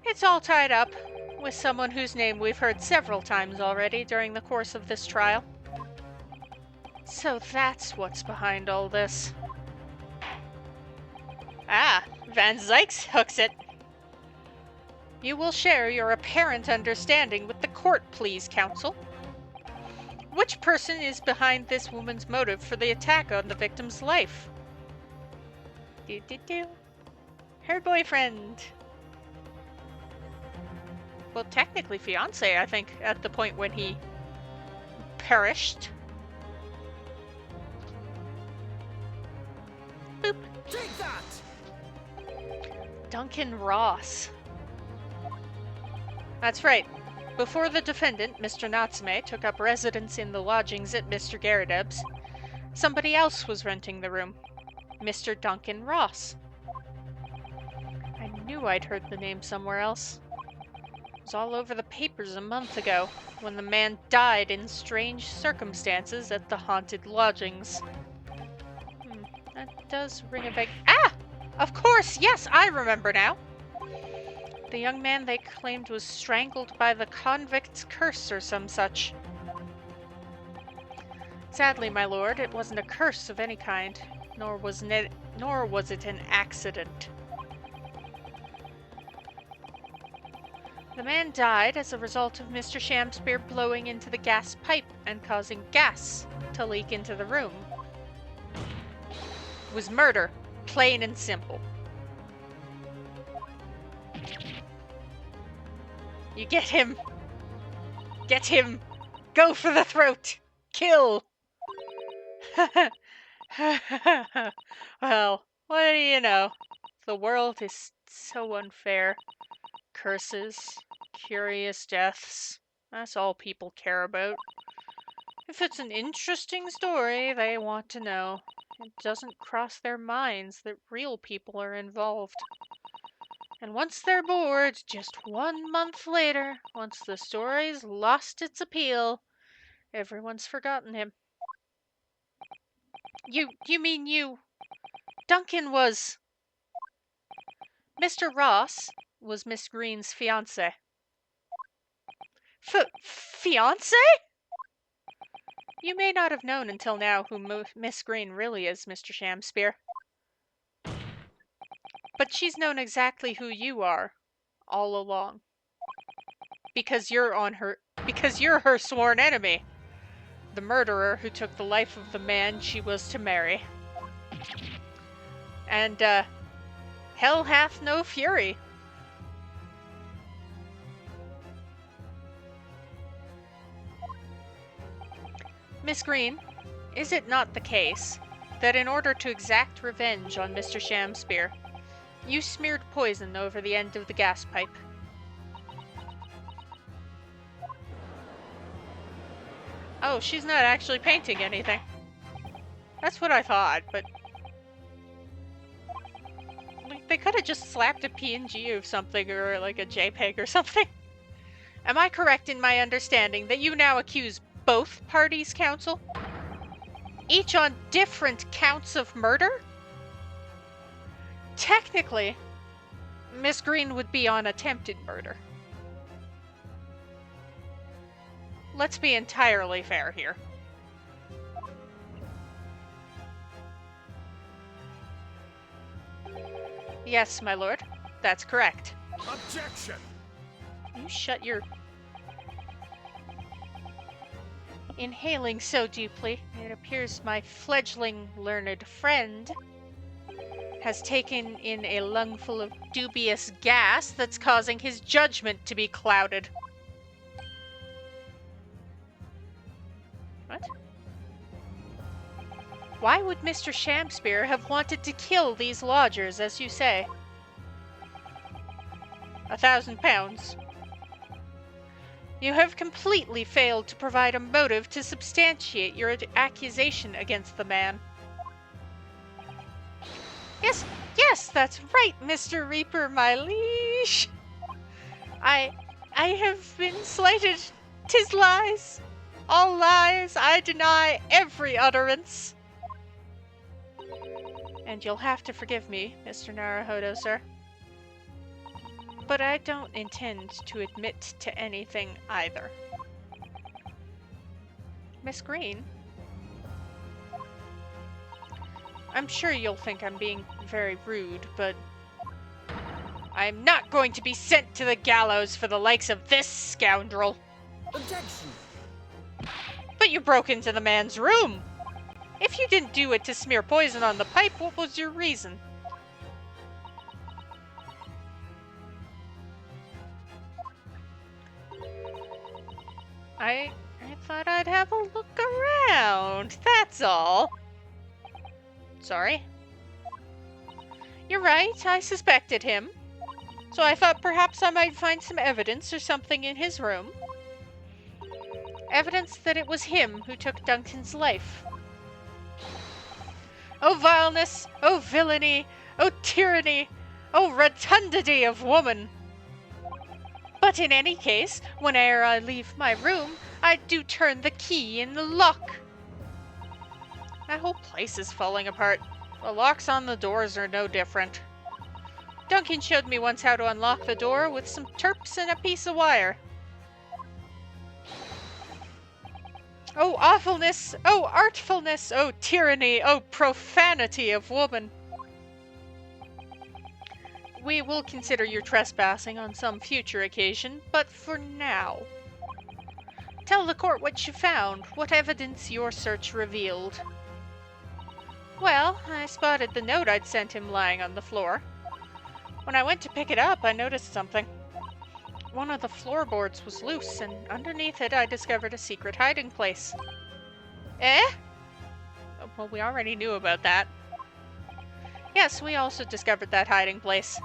Speaker 1: It's all tied up with someone whose name we've heard several times already during the course of this trial. So that's what's behind all this. Ah, Van Zykes hooks it. You will share your apparent understanding with the court, please, counsel. Which person is behind this woman's motive for the attack on the victim's life? Her boyfriend. Well, technically fiancé, I think, at the point when he perished. Boop.
Speaker 2: Take that!
Speaker 1: Duncan Ross. That's right. Before the defendant, Mr. Natsume, took up residence in the lodgings at Mr. Garadeb's, somebody else was renting the room. Mr. Duncan Ross. I knew I'd heard the name somewhere else. It was all over the papers a month ago, when the man died in strange circumstances at the haunted lodgings. That does ring a bell. Ah! Of course, yes, I remember now. The young man they claimed was strangled by the convict's curse or some such. Sadly, my lord, it wasn't a curse of any kind, nor was it an accident. The man died as a result of Mr. Shamspear blowing into the gas pipe and causing gas to leak into the room. It was murder, plain and simple. You get him! Get him! Go for the throat! Kill! Well, what do you know? The world is so unfair. Curses, curious deaths, that's all people care about. If it's an interesting story, they want to know. It doesn't cross their minds that real people are involved. And once they're bored, just 1 month later, once the story's lost its appeal, everyone's forgotten him. You mean you... Duncan was... Mr. Ross was Miss Green's fiancé. Fiancé? You may not have known until now who Miss Green really is, Mr. Shamspear. But she's known exactly who you are all along. Because you're her sworn enemy. The murderer who took the life of the man she was to marry. And, hell hath no fury. Miss Green, is it not the case that in order to exact revenge on Mr. Shamspear, you smeared poison over the end of the gas pipe? Oh, she's not actually painting anything. That's what I thought, but like, they could have just slapped a PNG of something or like a JPEG or something. Am I correct in my understanding that you now accuse both parties, counsel? Each on different counts of murder? Technically, Miss Green would be on attempted murder. Let's be entirely fair here. Yes, my lord. That's correct.
Speaker 2: Objection!
Speaker 1: You shut your... Inhaling so deeply, it appears my fledgling learned friend has taken in a lungful of dubious gas that's causing his judgment to be clouded. What? Why would Mr. Shamspear have wanted to kill these lodgers, as you say? £1,000. You have completely failed to provide a motive to substantiate your accusation against the man. Yes, that's right, Mr. Reaper, my liege. I have been slighted. 'Tis lies. All lies. I deny every utterance. And you'll have to forgive me, Mr. Naruhodo, sir. But I don't intend to admit to anything either. Miss Green? I'm sure you'll think I'm being very rude, but I'm not going to be sent to the gallows for the likes of this scoundrel.
Speaker 2: Objection!
Speaker 1: But you broke into the man's room. If you didn't do it to smear poison on the pipe, what was your reason? I thought I'd have a look around, that's all. Sorry. You're right, I suspected him. So I thought perhaps I might find some evidence or something in his room. Evidence that it was him who took Duncan's life. Oh vileness, oh villainy, oh tyranny, oh rotundity of woman! But in any case, whene'er I leave my room, I do turn the key in the lock. That whole place is falling apart. The locks on the doors are no different. Duncan showed me once how to unlock the door with some terps and a piece of wire. Oh awfulness, oh artfulness, oh tyranny, oh profanity of woman! We will consider your trespassing on some future occasion, but for now, tell the court what you found, what evidence your search revealed. Well, I spotted the note I'd sent him lying on the floor. When I went to pick it up, I noticed something. One of the floorboards was loose, and underneath it I discovered a secret hiding place. Eh? Oh, well, we already knew about that. Yes, we also discovered that hiding place.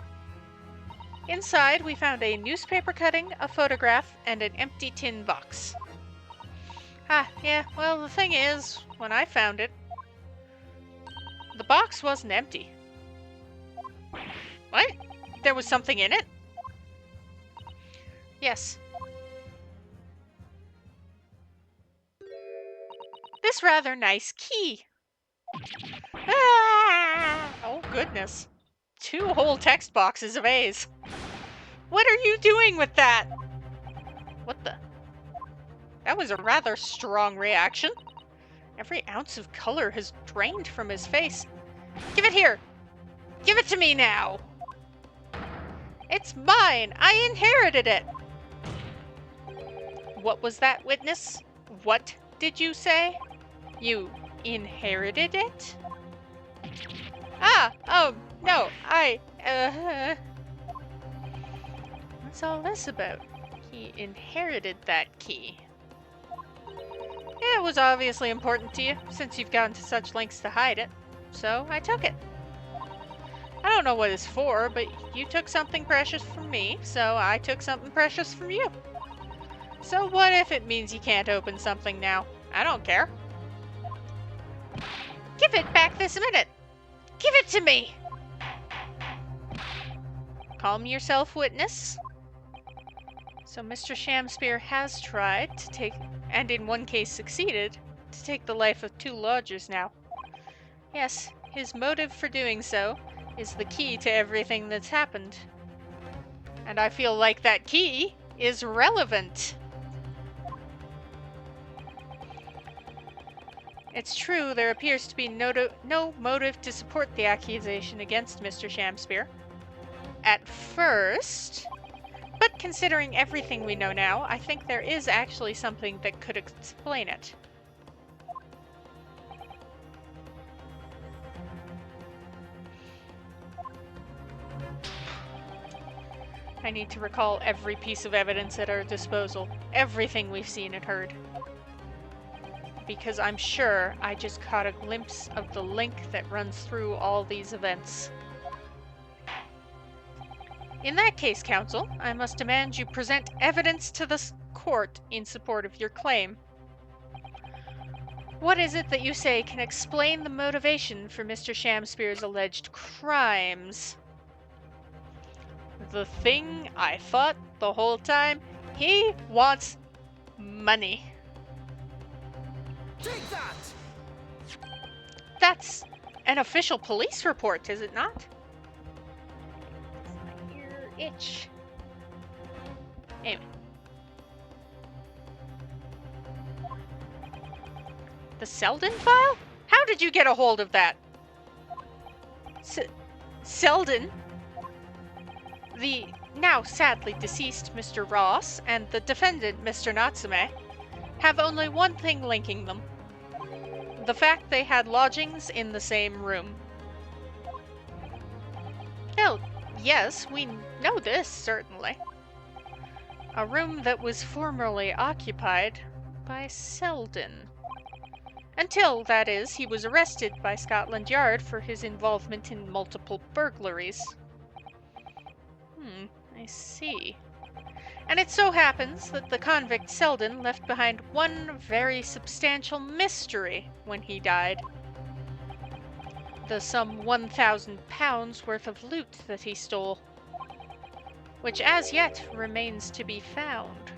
Speaker 1: Inside, we found a newspaper cutting, a photograph, and an empty tin box. Yeah, well, the thing is, when I found it, the box wasn't empty. What? There was something in it? Yes. This rather nice key. Ah! Oh, goodness. 2 whole text boxes of A's. What are you doing with that? What the? That was a rather strong reaction. Every ounce of color has drained from his face. Give it here! Give it to me now! It's mine! I inherited it! What was that, witness? What did you say? You inherited it? Ah! Oh, no, What's all this about? He inherited that key. It was obviously important to you, since you've gone to such lengths to hide it. So I took it. I don't know what it's for, but you took something precious from me, so I took something precious from you. So what if it means you can't open something now? I don't care. Give it back this minute! Give it to me! Calm yourself, witness. So Mr. Shamspear has tried to take, and in one case succeeded, to take the life of 2 lodgers now. Yes, his motive for doing so is the key to everything that's happened. And I feel like that key is relevant. It's true there appears to be no motive to support the accusation against Mr. Shamspear. At first, but considering everything we know now, I think there is actually something that could explain it. I need to recall every piece of evidence at our disposal, everything we've seen and heard. Because I'm sure I just caught a glimpse of the link that runs through all these events. In that case, counsel, I must demand you present evidence to the court in support of your claim. What is it that you say can explain the motivation for Mr. Shamspear's alleged crimes? The thing I thought the whole time, he wants money.
Speaker 2: Take that!
Speaker 1: That's an official police report, is it not? My ear itch. Anyway. The Selden file? How did you get a hold of that? Selden? The now sadly deceased Mr. Ross and the defendant, Mr. Natsume, have only one thing linking them. The fact they had lodgings in the same room. Oh, yes, we know this, certainly. A room that was formerly occupied by Selden. Until, that is, he was arrested by Scotland Yard for his involvement in multiple burglaries. I see. And it so happens that the convict Selden left behind one very substantial mystery when he died. The some £1,000 worth of loot that he stole, which as yet remains to be found.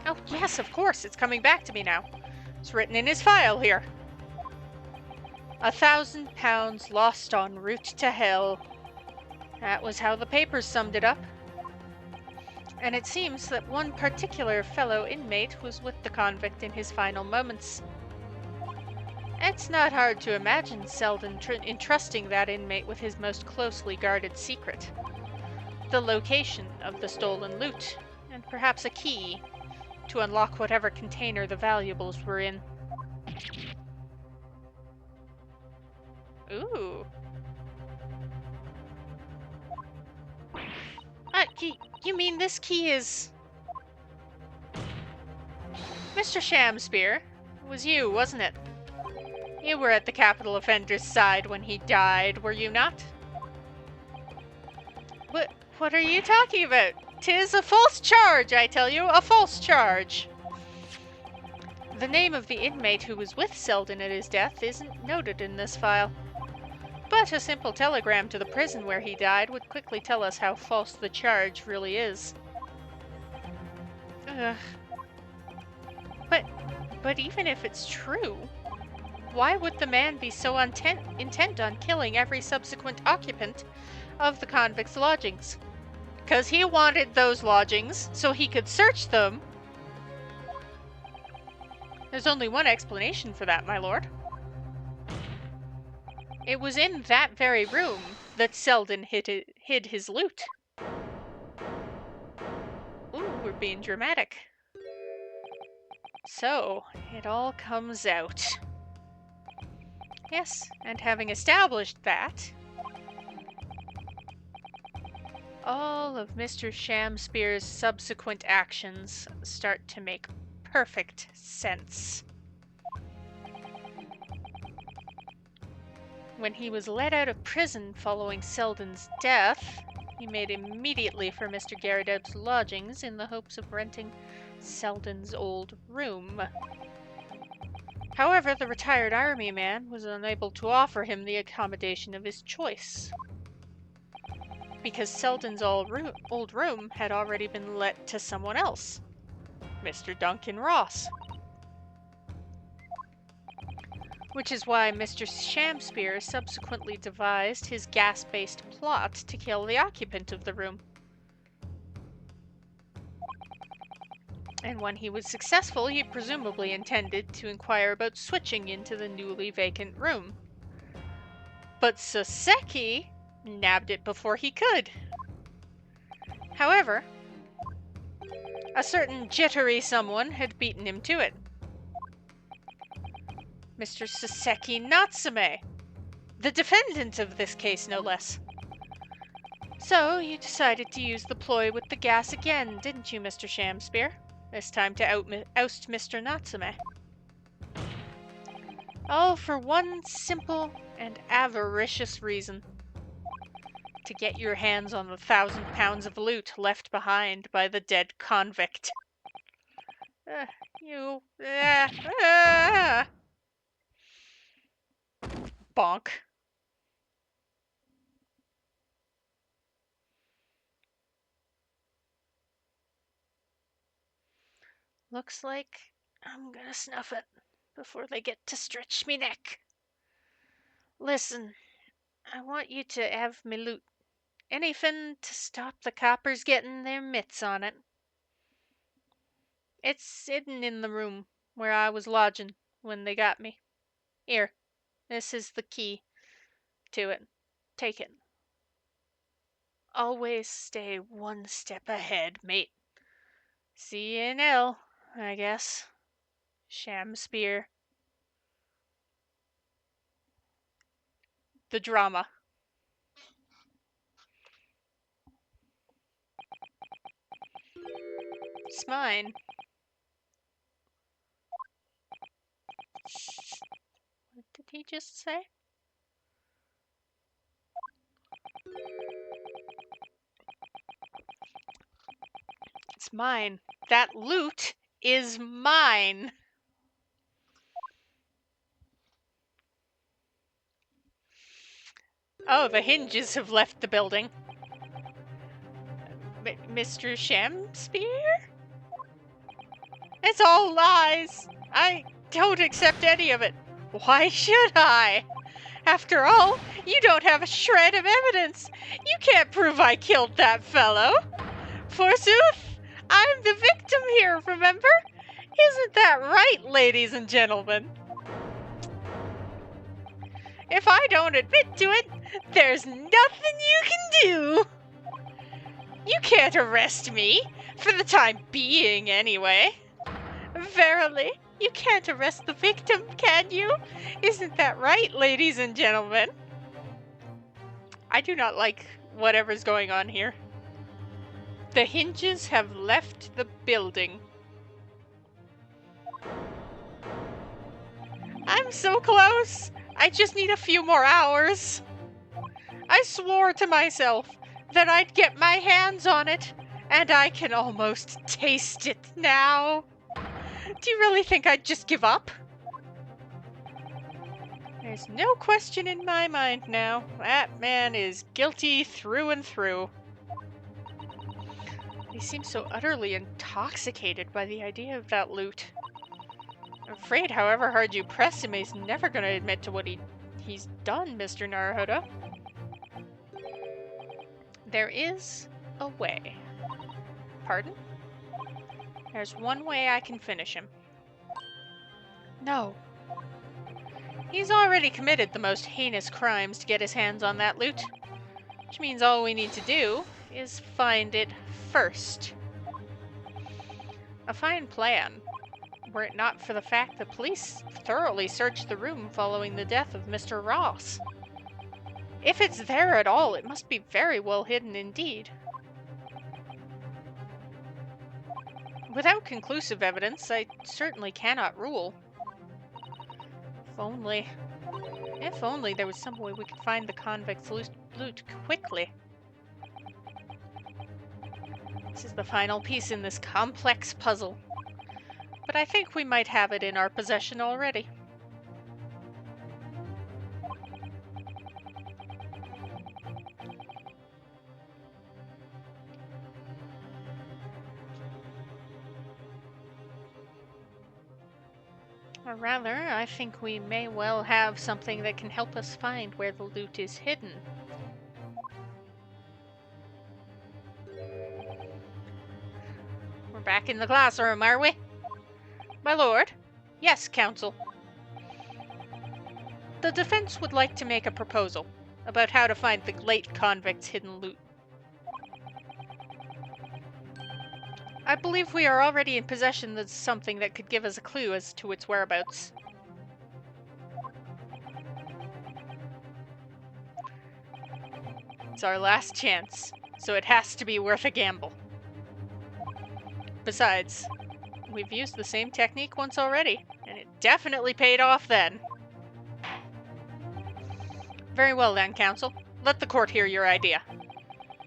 Speaker 1: Oh yes, of course, it's coming back to me now. It's written in his file here. £1,000 lost en route to hell. That was how the papers summed it up. And it seems that one particular fellow inmate was with the convict in his final moments. It's not hard to imagine Selden entrusting that inmate with his most closely guarded secret. The location of the stolen loot, and perhaps a key to unlock whatever container the valuables were in. Ooh. You mean this key is... Mr. Shamspear, it was you, wasn't it? You were at the capital offender's side when he died, were you not? What are you talking about? 'Tis a false charge, I tell you, a false charge. The name of the inmate who was with Selden at his death isn't noted in this file. But a simple telegram to the prison where he died would quickly tell us how false the charge really is. Ugh. But even if it's true, why would the man be so intent on killing every subsequent occupant of the convict's lodgings? 'Cause he wanted those lodgings so he could search them. There's only one explanation for that, my lord. It was in that very room that Selden hid hid his loot. Ooh, we're being dramatic. So, it all comes out. Yes, and having established that, all of Mr. Shamspear's subsequent actions start to make perfect sense. When he was let out of prison following Selden's death, he made immediately for Mr. Garrideb's lodgings in the hopes of renting Selden's old room. However, the retired army man was unable to offer him the accommodation of his choice, because Selden's old room had already been let to someone else, Mr. Duncan Ross. Which is why Mr. Shamspear subsequently devised his gas-based plot to kill the occupant of the room. And when he was successful, he presumably intended to inquire about switching into the newly vacant room. But Soseki nabbed it before he could. However, a certain jittery someone had beaten him to it. Mr. Soseki Natsume, the defendant of this case, no less. So, you decided to use the ploy with the gas again, didn't you, Mr. Shamspear? This time to oust Mr. Natsume. All for one simple and avaricious reason. To get your hands on the 1,000 pounds of loot left behind by the dead convict. Bonk. Looks like I'm gonna snuff it before they get to stretch me neck. Listen, I want you to have me loot. Anything to stop the coppers getting their mitts on it. It's hidden in the room where I was lodging when they got me. Here, this is the key to it. Take it. Always stay one step ahead, mate. See you in hell, I guess. Shamspear. The drama. It's mine. What did he just say? It's mine. That loot is mine. Oh, the hinges have left the building. Mr. Shamspear? It's all lies. I don't accept any of it. Why should I? After all, you don't have a shred of evidence. You can't prove I killed that fellow. Forsooth, I'm the victim here, remember? Isn't that right, ladies and gentlemen? If I don't admit to it, there's nothing you can do. You can't arrest me, for the time being anyway. Verily, you can't arrest the victim, can you? Isn't that right, ladies and gentlemen? I do not like whatever's going on here. The hinges have left the building. I'm so close. I just need a few more hours. I swore to myself that I'd get my hands on it, and I can almost taste it now. Do you really think I'd just give up? There's no question in my mind now. That man is guilty through and through. He seems so utterly intoxicated by the idea of that loot. I'm afraid however hard you press him, he's never going to admit to what he's done, Mr. Naruhodo. There is a way. Pardon? There's one way I can finish him. No. He's already committed the most heinous crimes to get his hands on that loot. Which means all we need to do is find it first. A fine plan, were it not for the fact the police thoroughly searched the room following the death of Mr. Ross. If it's there at all, it must be very well hidden indeed. Without conclusive evidence, I certainly cannot rule. If only there was some way we could find the convict's loot quickly. This is the final piece in this complex puzzle. But I think we might have it in our possession already. Or rather, I think we may well have something that can help us find where the loot is hidden. We're back in the classroom, are we? My lord? Yes, counsel. The defense would like to make a proposal about how to find the late convict's hidden loot. I believe we are already in possession of something that could give us a clue as to its whereabouts. It's our last chance, so it has to be worth a gamble. Besides, we've used the same technique once already, and it definitely paid off then. Very well then, counsel. Let the court hear your idea.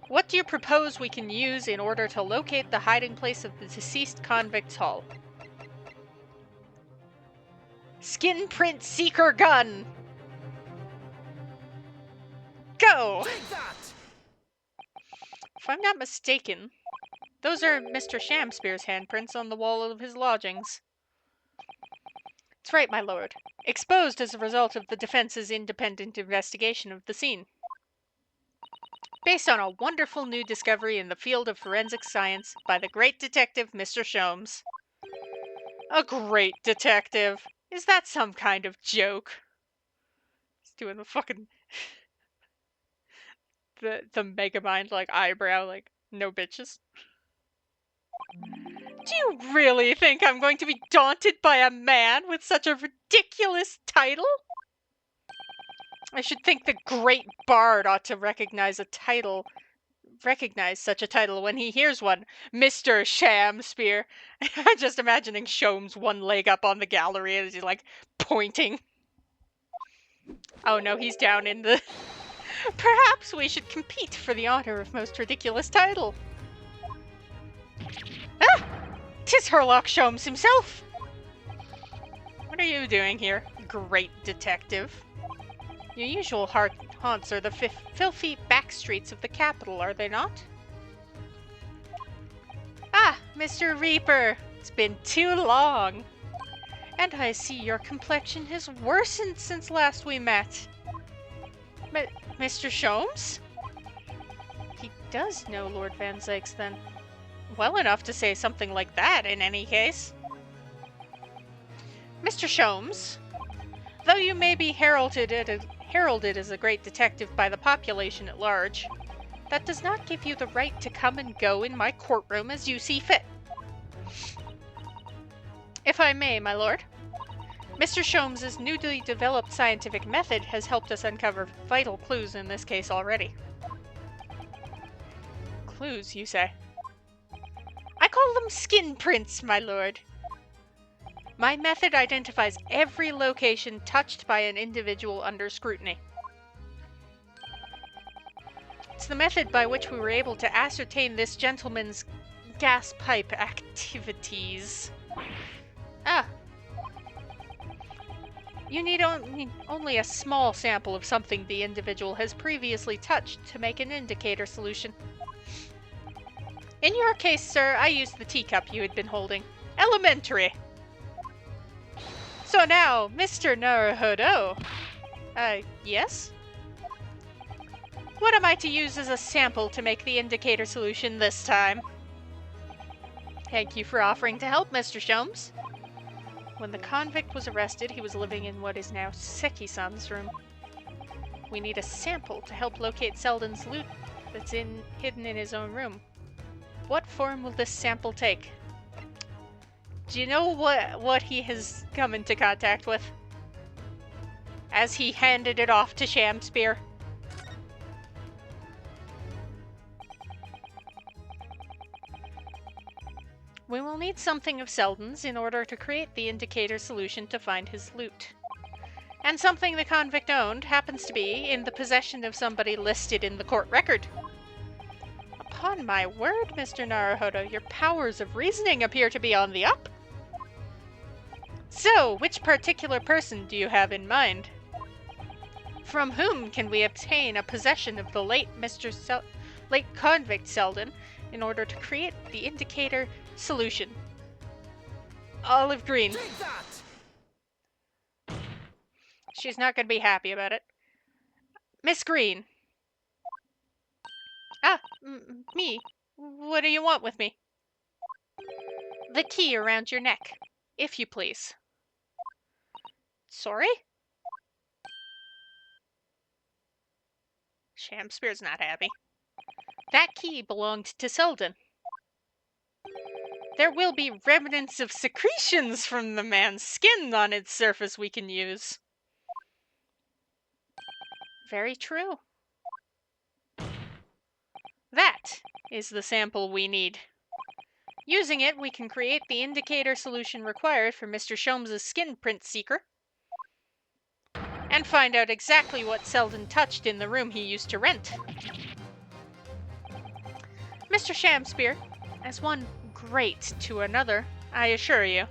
Speaker 1: What do you propose we can use in order to locate the hiding place of the deceased convict's hull? Skin print seeker gun! Go!
Speaker 2: Take that!
Speaker 1: If I'm not mistaken, those are Mr. Shamspeare's handprints on the wall of his lodgings. That's right, my lord. Exposed as a result of the defense's independent investigation of the scene. Based on a wonderful new discovery in the field of forensic science by the great detective Mr. Sholmes. A great detective? Is that some kind of joke? He's doing the fucking... the Megamind, like, eyebrow, like, no bitches. Do you really think I'm going to be daunted by a man with such a ridiculous title? I should think the great bard ought to recognize such a title when he hears one. Mr. Shamspeare. I'm just imagining Sholmes one leg up on the gallery as he's like pointing. Oh no, he's down in the... Perhaps we should compete for the honor of most ridiculous title. Ah! 'Tis Herlock Sholmes himself! What are you doing here, great detective? Your usual haunts are the filthy back streets of the capital, are they not? Ah, Mr. Reaper! It's been too long! And I see your complexion has worsened since last we met. Mr. Sholmes? He does know Lord Van Zykes, then. Well enough to say something like that, in any case. Mr. Sholmes, though you may be heralded as a great detective by the population at large, that does not give you the right to come and go in my courtroom as you see fit. If I may, my lord, Mr. Sholmes' newly developed scientific method has helped us uncover vital clues in this case already. Clues, you say? I call them skin prints, my lord. My method identifies every location touched by an individual under scrutiny. It's the method by which we were able to ascertain this gentleman's gas pipe activities. Ah. You need only a small sample of something the individual has previously touched to make an indicator solution. In your case, sir, I used the teacup you had been holding. Elementary! So now, Mr. Naruhodo. Yes? What am I to use as a sample to make the indicator solution this time? Thank you for offering to help, Mr. Sholmes. When the convict was arrested, he was living in what is now Seki-san's room. we need a sample to help locate Selden's loot that's hidden in his own room. What form will this sample take? Do you know what he has come into contact with? As he handed it off to Shamspear. We will need something of Selden's in order to create the indicator solution to find his loot. And something the convict owned happens to be in the possession of somebody listed in the court record. Upon my word, Mr. Naruhodo, your powers of reasoning appear to be on the up. So, which particular person do you have in mind? From whom can we obtain a possession of the late late convict Selden in order to create the indicator solution? Olive Green.
Speaker 2: Take that!
Speaker 1: She's not going to be happy about it. Miss Green. Ah, me. What do you want with me? The key around your neck, if you please. Sorry? Shamspear's not happy. That key belonged to Selden. There will be remnants of secretions from the man's skin on its surface we can use. Very true. That is the sample we need. Using it, we can create the indicator solution required for Mr. Sholmes' skin print seeker, and find out exactly what Selden touched in the room he used to rent. Mr. Shamspear, as one great to another, I assure you.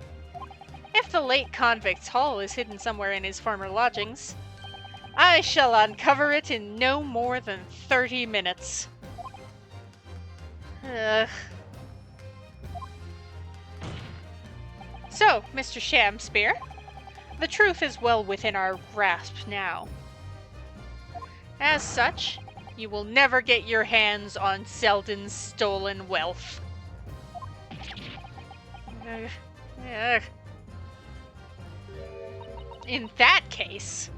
Speaker 1: If the late convict's haul is hidden somewhere in his former lodgings, I shall uncover it in no more than 30 minutes. Ugh. So, Mr. Shamspear, the truth is well within our grasp now. As such, you will never get your hands on Selden's stolen wealth. In that case,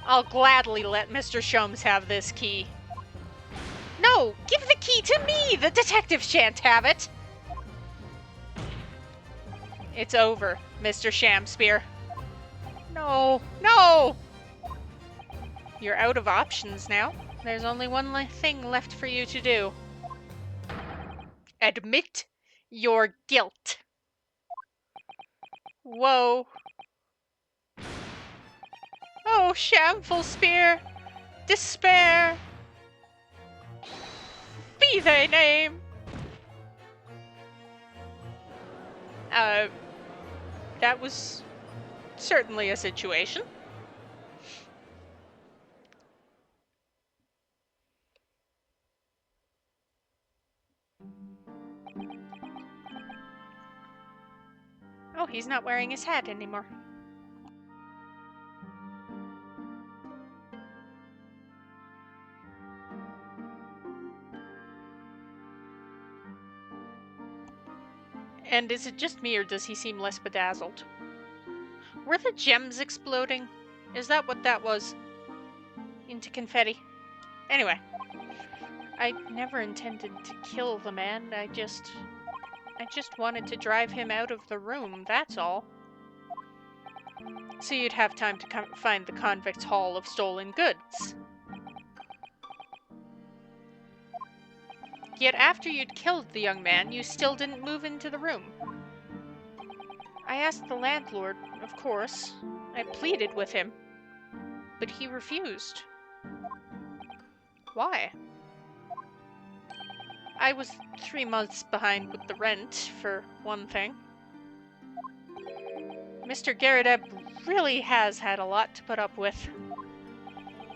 Speaker 1: I'll gladly let Mr. Sholmes have this key. No, give the key to me! The detective shan't have it! It's over, Mr. Shamspear. No, no! You're out of options now. There's only one thing left for you to do. Admit your guilt. Whoa. Oh, shameful spear, despair, be thy name. That was certainly a situation. Oh, he's not wearing his hat anymore. And is it just me, or does he seem less bedazzled? Were the gems exploding? Is that what that was? Into confetti? Anyway, I never intended to kill the man. I just wanted to drive him out of the room, that's all. So you'd have time to find the convict's haul of stolen goods. Yet after you'd killed the young man, you still didn't move into the room. I asked the landlord, of course. I pleaded with him. But he refused. Why? I was 3 months behind with the rent, for one thing. Mr. Garrideb really has had a lot to put up with.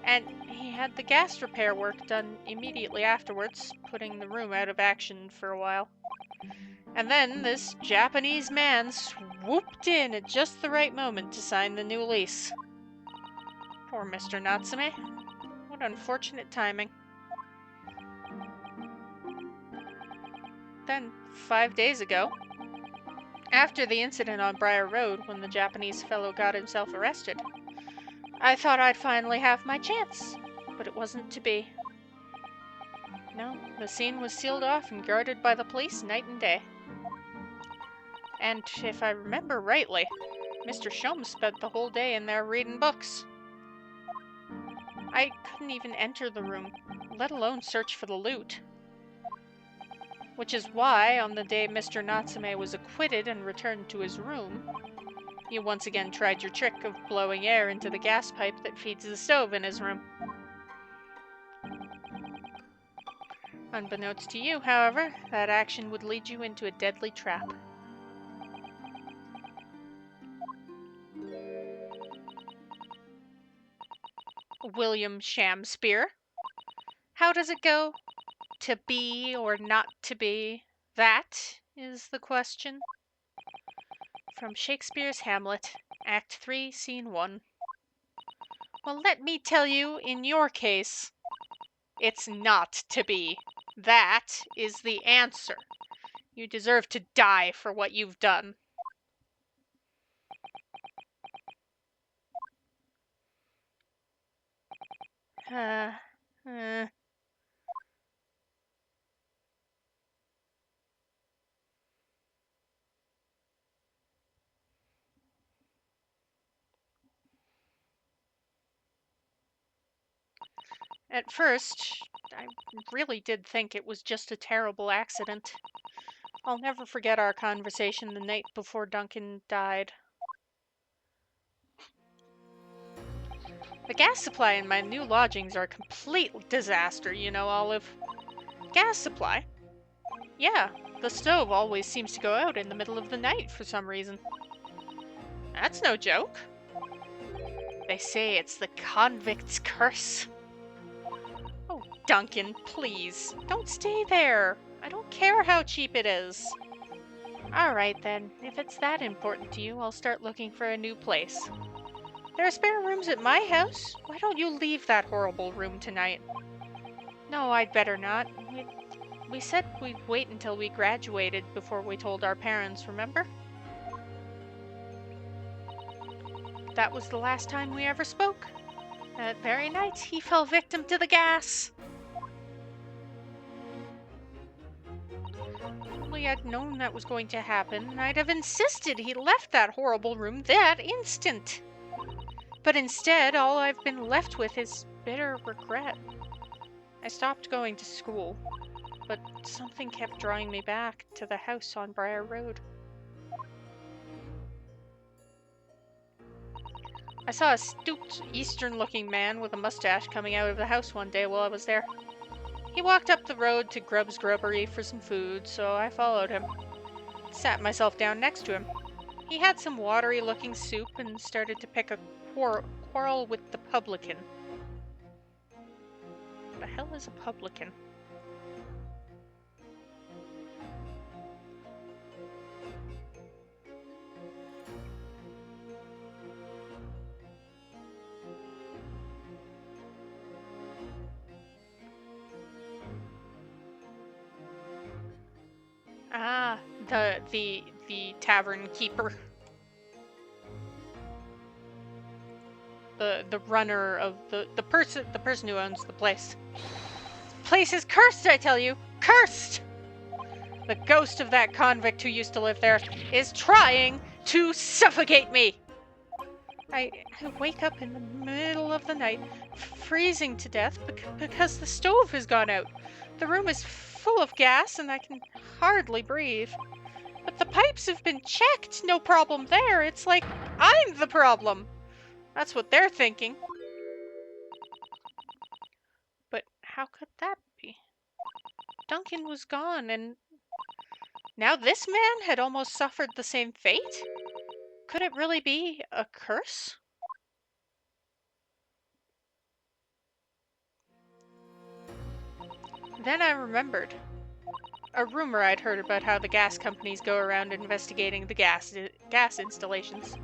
Speaker 1: And he had the gas repair work done immediately afterwards, putting the room out of action for a while. And then this Japanese man swooped in at just the right moment to sign the new lease. Poor Mr. Natsume. What unfortunate timing. Then, 5 days ago, after the incident on Briar Road when the Japanese fellow got himself arrested, I thought I'd finally have my chance. But it wasn't to be. No, the scene was sealed off and guarded by the police night and day. And if I remember rightly, Mr. Shum spent the whole day in there reading books. I couldn't even enter the room, let alone search for the loot. Which is why, on the day Mr. Natsume was acquitted and returned to his room, you once again tried your trick of blowing air into the gas pipe that feeds the stove in his room. Unbeknownst to you, however, that action would lead you into a deadly trap. William Shamspeare. How does it go? To be or not to be? That is the question. From Shakespeare's Hamlet, Act 3, Scene 1. Well, let me tell you, in your case, it's not to be. That is the answer. You deserve to die for what you've done. At first, I really did think it was just a terrible accident. I'll never forget our conversation the night before Duncan died. The gas supply in my new lodgings are a complete disaster, you know, Olive. Gas supply? Yeah, the stove always seems to go out in the middle of the night for some reason. That's no joke. They say it's the convict's curse. Oh, Duncan, please, don't stay there. I don't care how cheap it is. Alright then, if it's that important to you, I'll start looking for a new place. There are spare rooms at my house. Why don't you leave that horrible room tonight? No, I'd better not. We said we'd wait until we graduated before we told our parents, remember? That was the last time we ever spoke. That very night, he fell victim to the gas. If only I'd known that was going to happen, I'd have insisted he left that horrible room that instant. But instead, all I've been left with is bitter regret. I stopped going to school, but something kept drawing me back to the house on Briar Road. I saw a stooped, Eastern-looking man with a mustache coming out of the house one day while I was there. He walked up the road to Grubb's Grubbery for some food, so I followed him. Sat myself down next to him. He had some watery-looking soup and started to pick a quarrel with the publican. What the hell is a publican? Ah, the tavern keeper. The runner of the person who owns the place. The place is cursed, I tell you! Cursed! The ghost of that convict who used to live there is trying to suffocate me! I wake up in the middle of the night, freezing to death because the stove has gone out. The room is full of gas and I can hardly breathe. But the pipes have been checked, no problem there. It's like I'm the problem. That's what they're thinking. But how could that be? Duncan was gone, and now this man had almost suffered the same fate? Could it really be a curse? Then I remembered. A rumor I'd heard about how the gas companies go around investigating the gas installations.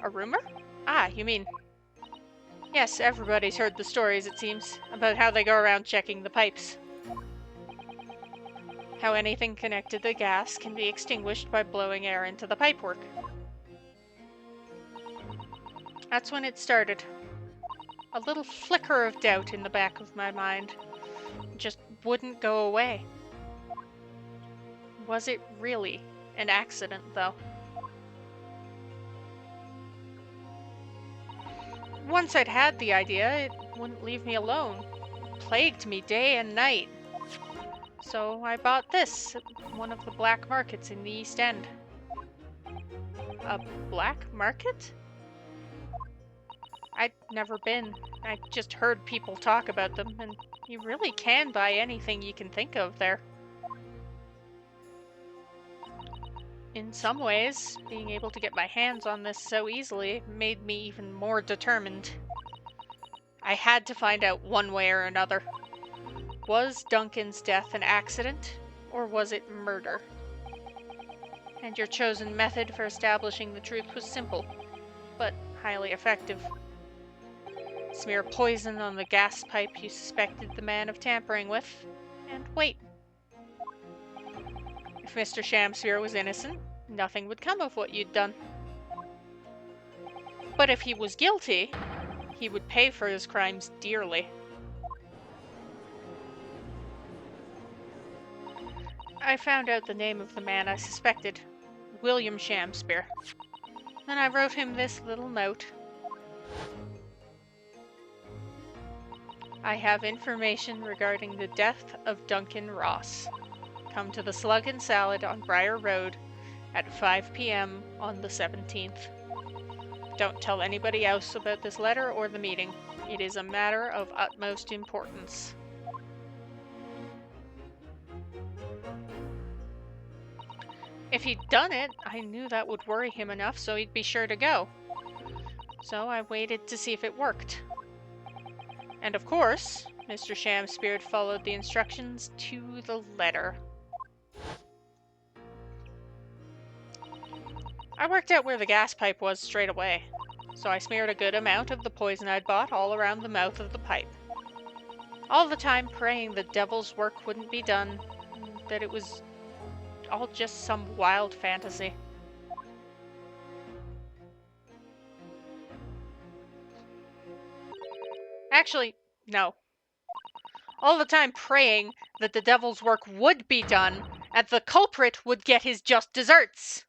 Speaker 1: A rumor? Ah, you mean... Yes, everybody's heard the stories, it seems, about how they go around checking the pipes. How anything connected to gas can be extinguished by blowing air into the pipework. That's when it started. A little flicker of doubt in the back of my mind just wouldn't go away. Was it really an accident, though? Once I'd had the idea, it wouldn't leave me alone. It plagued me day and night. So I bought this at one of the black markets in the East End. A black market? I'd never been. I just heard people talk about them, and you really can buy anything you can think of there. In some ways, being able to get my hands on this so easily made me even more determined. I had to find out one way or another. Was Duncan's death an accident, or was it murder? And your chosen method for establishing the truth was simple, but highly effective. Smear poison on the gas pipe you suspected the man of tampering with, and wait. If Mr. Shamsphere was innocent, nothing would come of what you'd done. But if he was guilty, he would pay for his crimes dearly. I found out the name of the man I suspected, William Shamsphere. Then I wrote him this little note. I have information regarding the death of Duncan Ross. Come to the Slug and Salad on Briar Road at 5 p.m. on the 17th. Don't tell anybody else about this letter or the meeting. It is a matter of utmost importance. If he'd done it, I knew that would worry him enough so he'd be sure to go. So I waited to see if it worked. And of course, Mr. Shamsphere followed the instructions to the letter. I worked out where the gas pipe was straight away, so I smeared a good amount of the poison I'd bought all around the mouth of the pipe. All the time praying the devil's work wouldn't be done, that it was all just some wild fantasy. Actually, no. All the time praying that the devil's work would be done, and the culprit would get his just desserts.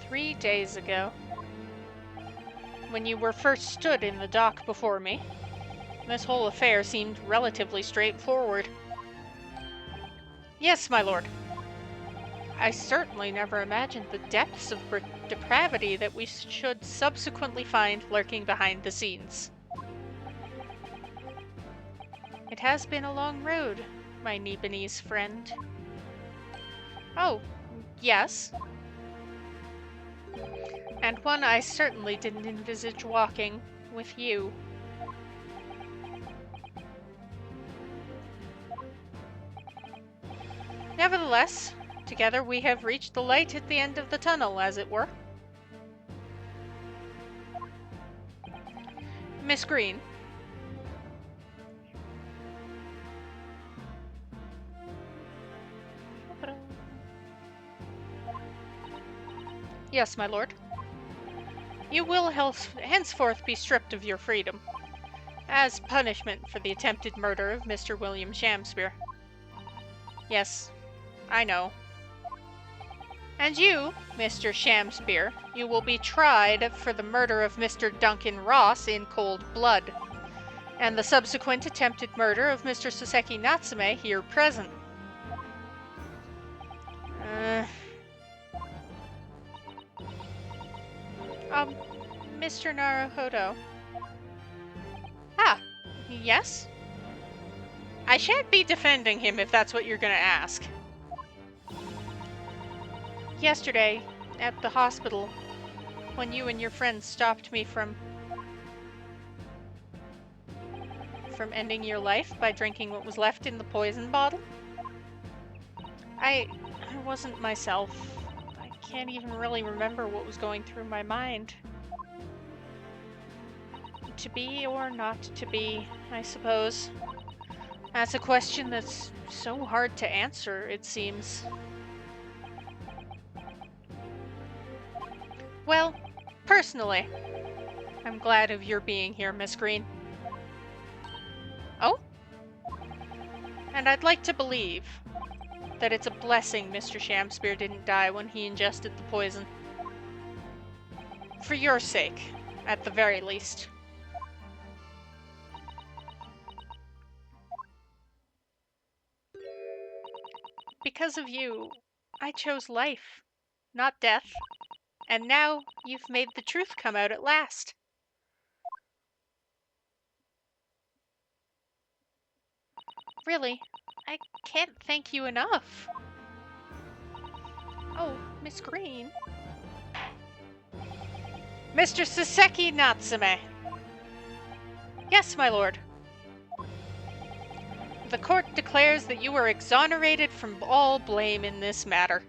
Speaker 1: "3 days ago, when you were first stood in the dock before me, this whole affair seemed relatively straightforward." "Yes, my lord. I certainly never imagined the depths of depravity that we should subsequently find lurking behind the scenes." "It has been a long road, my Nebanese friend." "Oh, yes. And one I certainly didn't envisage walking with you." "Nevertheless, together we have reached the light at the end of the tunnel, as it were." "Miss Green." "Yes, my lord." "You will henceforth be stripped of your freedom, as punishment for the attempted murder of Mr. William Shamsphere." "Yes, I know." "And you, Mr. Shamsphere, you will be tried for the murder of Mr. Duncan Ross in cold blood, and the subsequent attempted murder of Mr. Soseki Natsume here present." Mr. Naruhodo." "Ah, yes?" "I shan't be defending him if that's what you're gonna ask." "Yesterday, at the hospital, when you and your friends stopped me from from ending your life by drinking what was left in the poison bottle? I wasn't myself. I can't even really remember what was going through my mind. To be or not to be, I suppose. That's a question that's so hard to answer, it seems. Well, personally, I'm glad of your being here, Miss Green. Oh? And I'd like to believe that it's a blessing Mr. Shamspear didn't die when he ingested the poison. For your sake, at the very least. Because of you, I chose life, not death. And now you've made the truth come out at last. Really, I can't thank you enough. Oh, Miss Green. Mr. Saseki Natsume. Yes, my lord. The court declares that you are exonerated from all blame in this matter.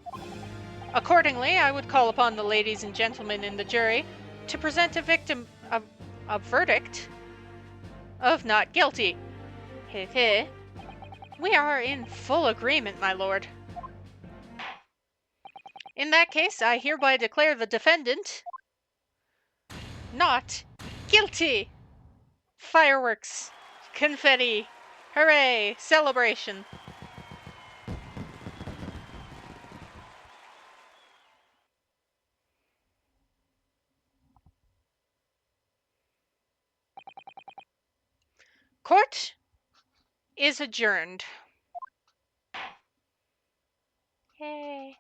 Speaker 1: Accordingly, I would call upon the ladies and gentlemen in the jury to present a verdict of not guilty. Heh heh. We are in full agreement, my lord. In that case, I hereby declare the defendant not guilty. Fireworks, confetti, hooray, celebration. Court is adjourned. Yay.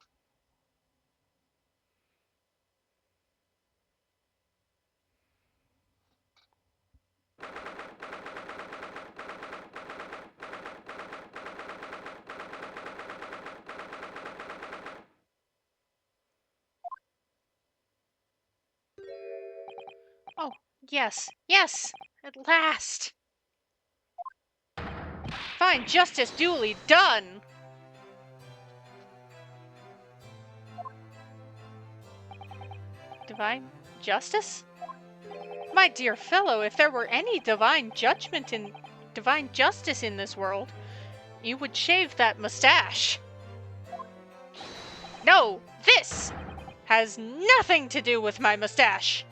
Speaker 1: Oh, yes, yes, at last. Fine justice duly done. Divine justice? My dear fellow, if there were any divine judgment and divine justice in this world, you would shave that mustache. No, this has nothing to do with my mustache.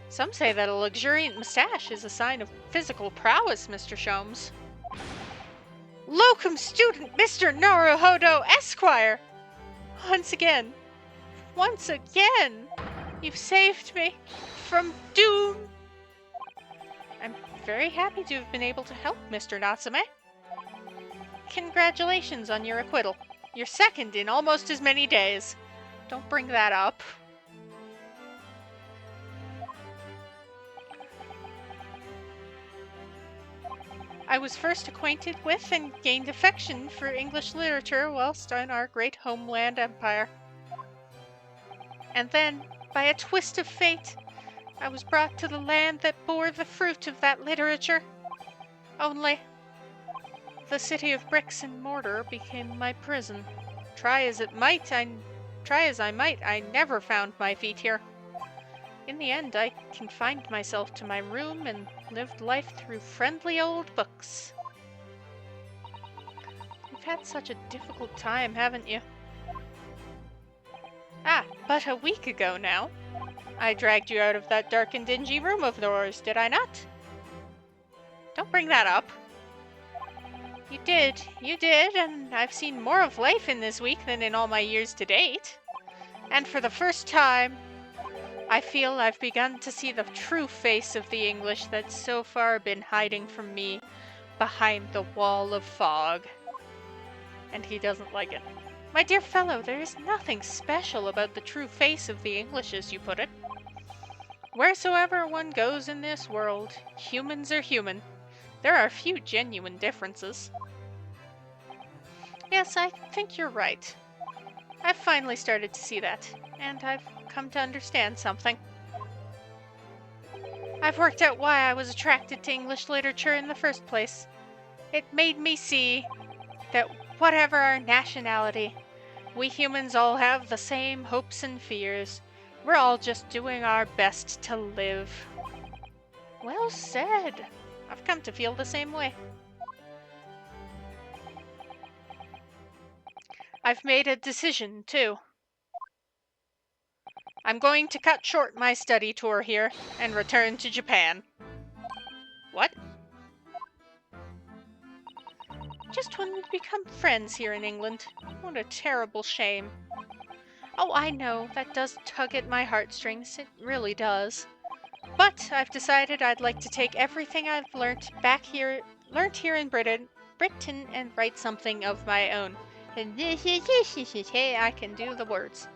Speaker 1: Some say that a luxuriant mustache is a sign of physical prowess, Mr. Sholmes. Locum student Mr. Naruhodo Esquire! Once again, you've saved me from doom. I'm very happy to have been able to help, Mr. Natsume. Congratulations on your acquittal. You're second in almost as many days. Don't bring that up. I was first acquainted with and gained affection for English literature whilst on our great homeland empire. And then, by a twist of fate, I was brought to the land that bore the fruit of that literature. Only, the city of bricks and mortar became my prison. Try as I might, I never found my feet here. In the end, I confined myself to my room and lived life through friendly old books. You've had such a difficult time, haven't you? Ah, but a week ago now, I dragged you out of that dark and dingy room of yours, did I not? Don't bring that up. You did, and I've seen more of life in this week than in all my years to date. And for the first time, I feel I've begun to see the true face of the English that's so far been hiding from me behind the wall of fog. And he doesn't like it. My dear fellow, there is nothing special about the true face of the English, as you put it. Wheresoever one goes in this world, humans are human. There are few genuine differences. Yes, I think you're right. I've finally started to see that, and I've come to understand something. I've worked out why I was attracted to English literature in the first place. It made me see that whatever our nationality, we humans all have the same hopes and fears. We're all just doing our best to live. Well said. I've come to feel the same way. I've made a decision, too. I'm going to cut short my study tour here and return to Japan. What? Just when we'd become friends here in England. What a terrible shame. Oh, I know, that does tug at my heartstrings. It really does. But I've decided I'd like to take everything I've learnt here in Britain, and write something of my own. I can do the words.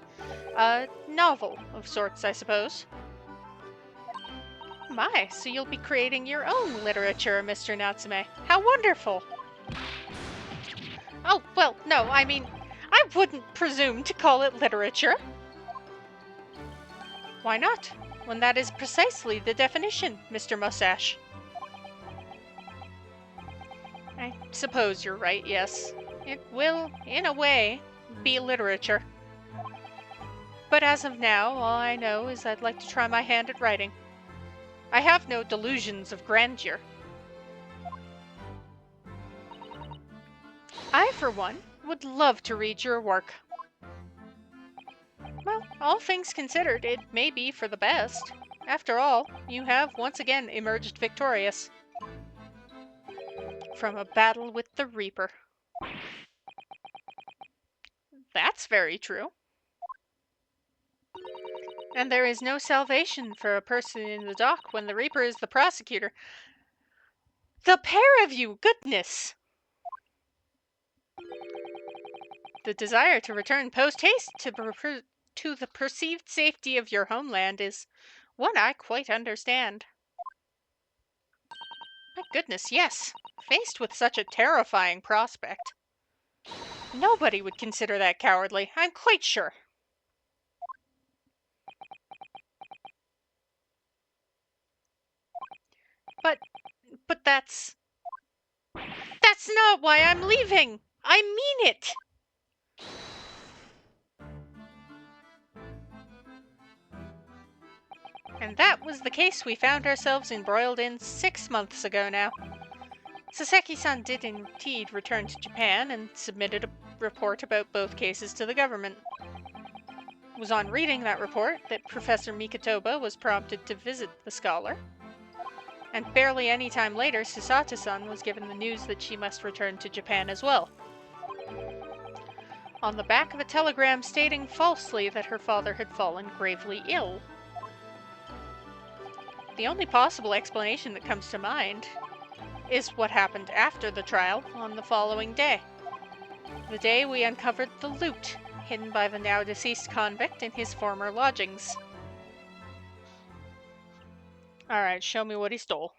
Speaker 1: A novel of sorts, I suppose. My, so you'll be creating your own literature, Mr. Natsume. How wonderful! Oh, well, no, I mean, I wouldn't presume to call it literature. Why not? When that is precisely the definition, Mr. Mustache. I suppose you're right, yes. It will, in a way, be literature. But as of now, all I know is I'd like to try my hand at writing. I have no delusions of grandeur. I, for one, would love to read your work. Well, all things considered, it may be for the best. After all, you have once again emerged victorious from a battle with the Reaper. That's very true. And there is no salvation for a person in the dock when the Reaper is the prosecutor. The pair of you, goodness! The desire to return post-haste to the perceived safety of your homeland is one I quite understand. My goodness, yes. Faced with such a terrifying prospect. Nobody would consider that cowardly, I'm quite sure. But that's not why I'm leaving! I mean it! And that was the case we found ourselves embroiled in 6 months ago now. Saseki-san did indeed return to Japan and submitted a report about both cases to the government. It was on reading that report that Professor Mikotoba was prompted to visit the scholar. And barely any time later, Susato-san was given the news that she must return to Japan as well. On the back of a telegram stating falsely that her father had fallen gravely ill. The only possible explanation that comes to mind is what happened after the trial on the following day. The day we uncovered the loot hidden by the now deceased convict in his former lodgings. Alright, show me what he stole.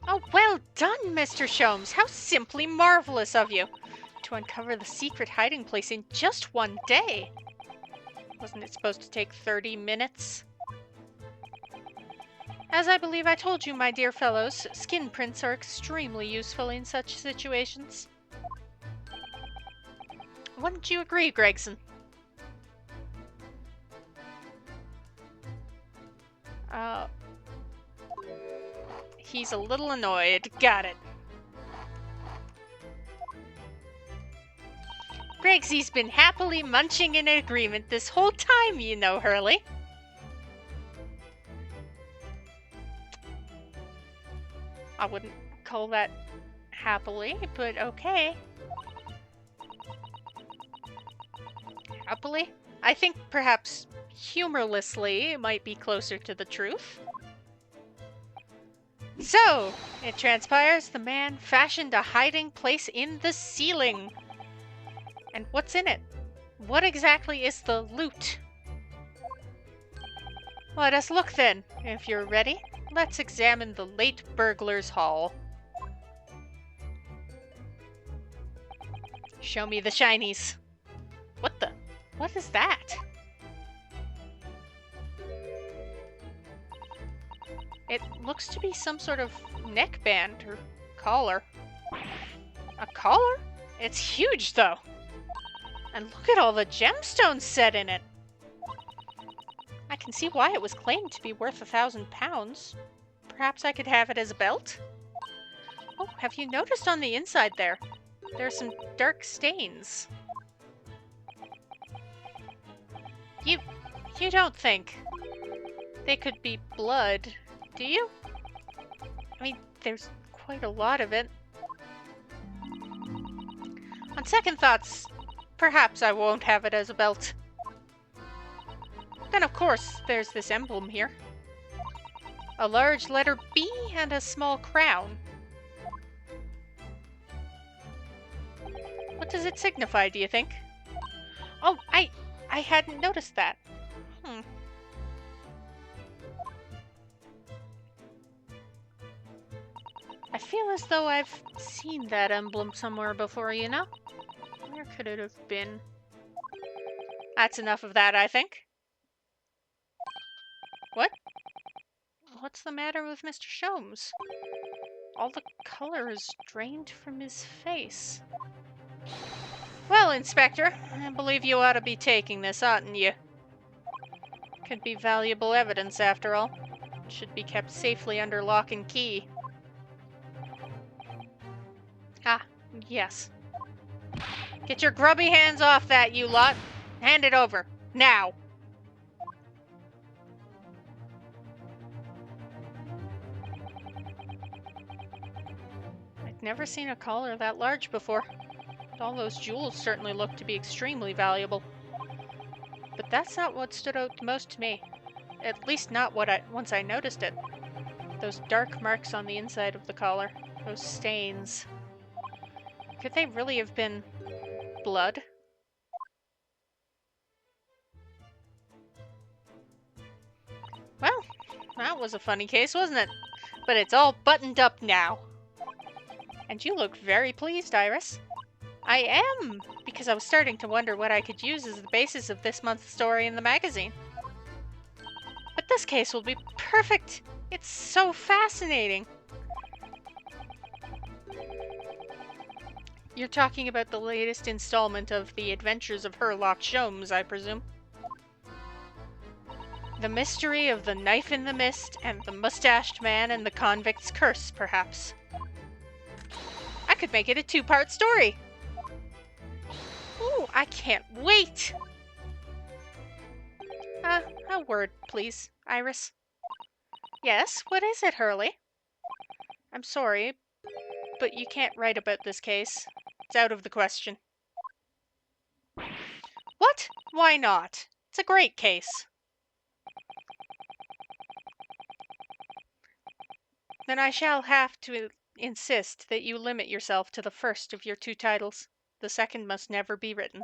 Speaker 1: Oh, well done, Mr. Sholmes! How simply marvelous of you! To uncover the secret hiding place in just one day! Wasn't it supposed to take 30 minutes? As I believe I told you, my dear fellows, skin prints are extremely useful in such situations. Wouldn't you agree, Gregson? He's a little annoyed. Got it. Gregsy's been happily munching in agreement this whole time, you know, Hurley. I wouldn't call that happily, but okay. Happily? I think perhaps humorlessly might be closer to the truth. So, it transpires the man fashioned a hiding place in the ceiling. And what's in it? What exactly is the loot? Let us look then. If you're ready, let's examine the late burglar's hall. Show me the shinies. What the? What is that? It looks to be some sort of neckband or collar. A collar? It's huge, though. And look at all the gemstones set in it. I can see why it was claimed to be worth £1,000. Perhaps I could have it as a belt? Oh, have you noticed on the inside there? There are some dark stains. You don't think they could be blood, do you? I mean, there's quite a lot of it. On second thoughts, perhaps I won't have it as a belt. Then, of course, there's this emblem here. A large letter B and a small crown. What does it signify, do you think? Oh, I hadn't noticed that. I feel as though I've seen that emblem somewhere before, you know? Where could it have been? That's enough of that, I think. What? What's the matter with Mr. Sholmes? All the color is drained from his face. Well, Inspector, I believe you ought to be taking this, oughtn't you? Could be valuable evidence, after all. It should be kept safely under lock and key. Ah, yes. Get your grubby hands off that, you lot. Hand it over. Now. I'd never seen a collar that large before. All those jewels certainly look to be extremely valuable. But that's not what stood out most to me. At least not once I noticed it. Those dark marks on the inside of the collar. Those stains. Could they really have been blood? Well, that was a funny case, wasn't it? But it's all buttoned up now. And you look very pleased, Iris. I am, because I was starting to wonder what I could use as the basis of this month's story in the magazine. But this case will be perfect. It's so fascinating. You're talking about the latest installment of The Adventures of Sherlock Sholmes, I presume? The mystery of the knife in the mist and the mustached man and the convict's curse, perhaps. I could make it a 2-part story. Ooh, I can't wait! A word, please, Iris. Yes, what is it, Hurley? I'm sorry, but you can't write about this case. It's out of the question. What? Why not? It's a great case. Then I shall have to insist that you limit yourself to the first of your 2 titles. The second must never be written.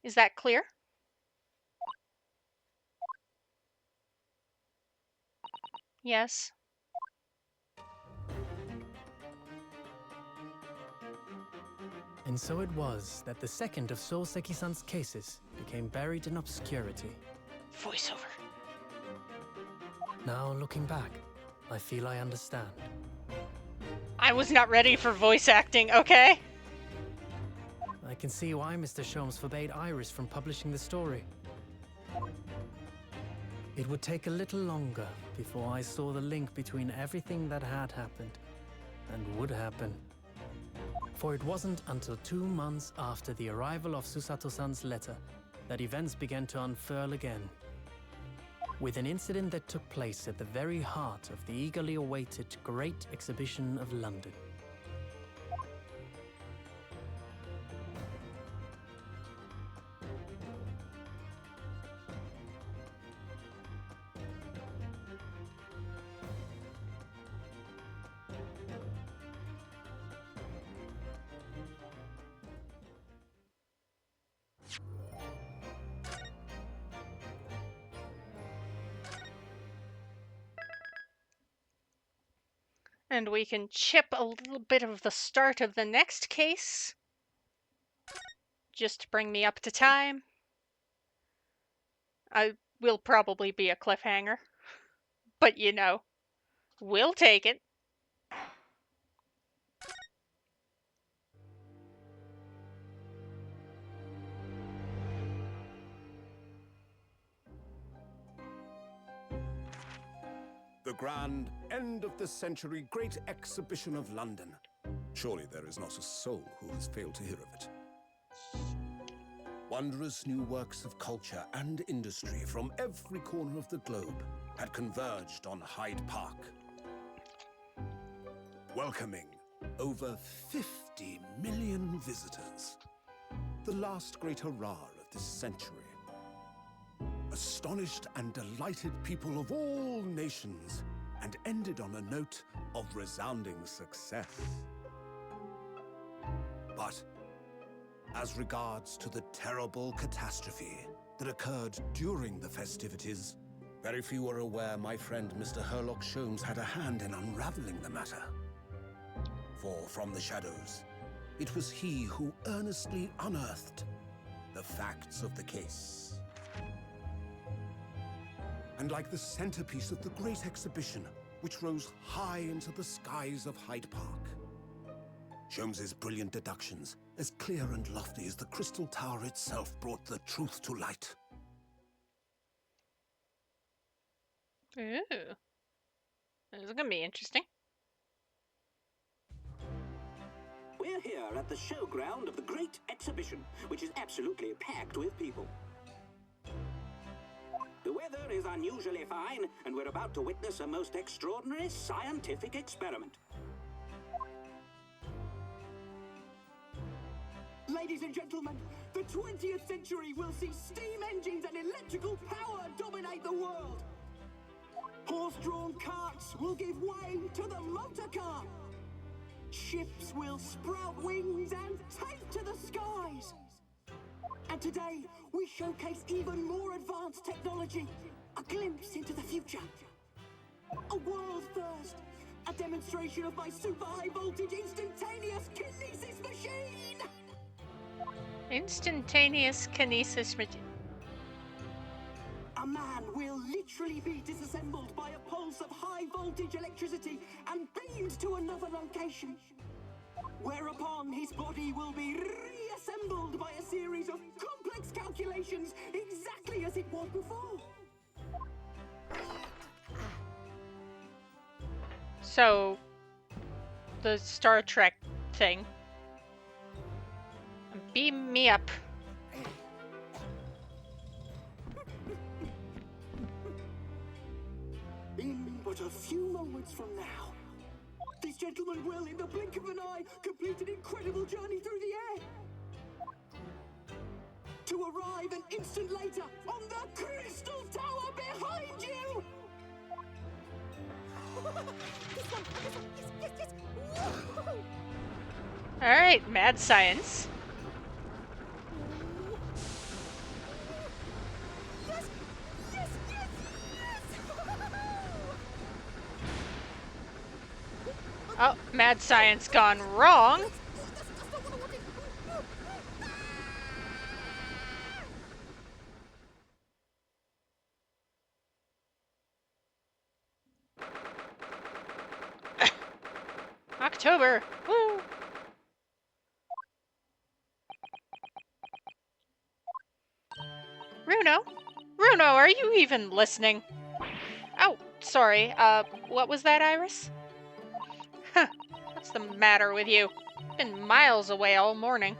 Speaker 1: Is that clear? Yes.
Speaker 3: And so it was that the second of Soseki-san's cases became buried in obscurity.
Speaker 1: Voiceover.
Speaker 3: Now, looking back, I feel I understand.
Speaker 1: I was not ready for voice acting, okay?
Speaker 3: I can see why Mr. Sholmes forbade Iris from publishing the story. It would take a little longer before I saw the link between everything that had happened and would happen. For it wasn't until 2 months after the arrival of Susato-san's letter that events began to unfurl again. With an incident that took place at the very heart of the eagerly awaited Great Exhibition of London.
Speaker 1: And we can chip a little bit of the start of the next case just to bring me up to time. I will probably be a cliffhanger, but you know, we'll take it.
Speaker 2: The grand end of the century Great Exhibition of London. Surely there is not a soul who has failed to hear of it. Wondrous new works of culture and industry from every corner of the globe had converged on Hyde Park, welcoming over 50 million visitors. The last great hurrah of this century. Astonished and delighted people of all nations, and ended on a note of resounding success. But as regards to the terrible catastrophe that occurred during the festivities, very few are aware my friend Mr. Herlock Sholmes had a hand in unraveling the matter. For from the shadows, it was he who earnestly unearthed the facts of the case. And like the centerpiece of the Great Exhibition, which rose high into the skies of Hyde Park, Sholmes's brilliant deductions, as clear and lofty as the Crystal Tower itself, brought the truth to light.
Speaker 1: Ooh. This is gonna be interesting.
Speaker 4: We're here at the showground of the Great Exhibition, which is absolutely packed with people. The weather is unusually fine, and we're about to witness a most extraordinary scientific experiment.
Speaker 5: Ladies and gentlemen, the 20th century will see steam engines and electrical power dominate the world. Horse-drawn carts will give way to the motor car. Ships will sprout wings and take to the skies. And today, we showcase even more advanced technology, a glimpse into the future. A world first, a demonstration of my super high voltage instantaneous kinesis machine!
Speaker 1: Instantaneous kinesis machine.
Speaker 5: A man will literally be disassembled by a pulse of high voltage electricity and beamed to another location. Whereupon his body will be reassembled by a series of complex calculations exactly as it was before.
Speaker 1: So, the Star Trek thing. Beam me up.
Speaker 5: In but a few moments from now, this gentleman will, in the blink of an eye, complete an incredible journey through the air. To arrive an instant later on the Crystal Tower behind you!
Speaker 1: Alright, mad science. Oh, mad science gone wrong. October. Woo. Runo, are you even listening? Oh, sorry. What was that, Iris? Huh, what's the matter with you? Been miles away all morning.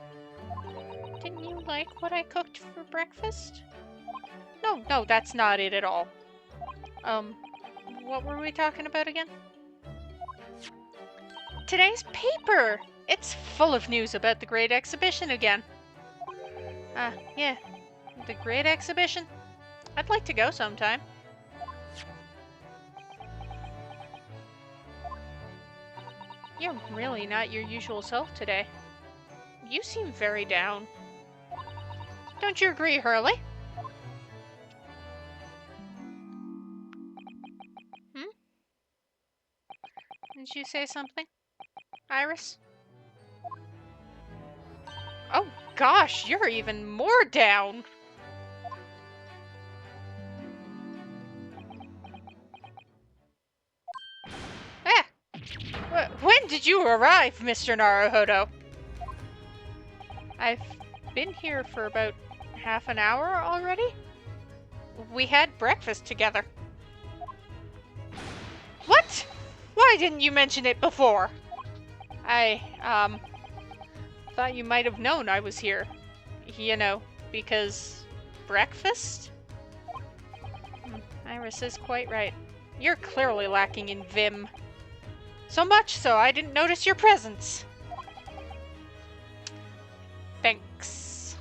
Speaker 1: Didn't you like what I cooked for breakfast? No, that's not it at all. What were we talking about again? Today's paper! It's full of news about the Great Exhibition again. Yeah. The Great Exhibition? I'd like to go sometime. You're really not your usual self today. You seem very down. Don't you agree, Hurley? Did you say something, Iris? Oh, gosh, you're even more down. Ah! When did you arrive, Mr. Naruhodo? I've been here for about half an hour already? We had breakfast together. What? Why didn't you mention it before? I, thought you might have known I was here. You know, because breakfast? Iris is quite right. You're clearly lacking in vim. So much so I didn't notice your presence. Thanks.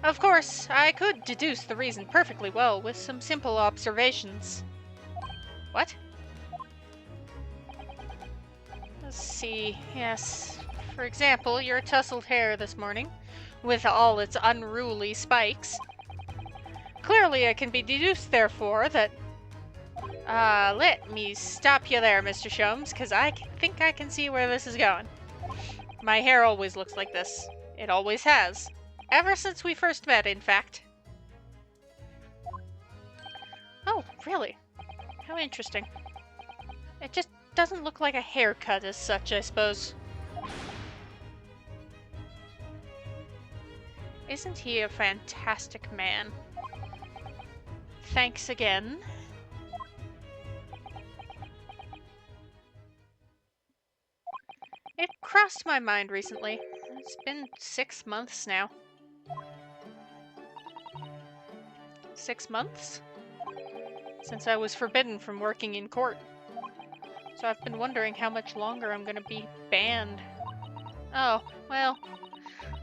Speaker 1: Of course, I could deduce the reason perfectly well with some simple observations. What? Let's see, yes. For example, your tousled hair this morning, with all its unruly spikes. Clearly it can be deduced, therefore, that... let me stop you there, Mr. Sholmes, because I think I can see where this is going. My hair always looks like this. It always has. Ever since we first met, in fact. Oh, really? How interesting. It just doesn't look like a haircut as such, I suppose. Isn't he a fantastic man? Thanks again. It crossed my mind recently. It's been 6 months now. 6 months? Since I was forbidden from working in court. So I've been wondering how much longer I'm gonna be banned. Oh, well,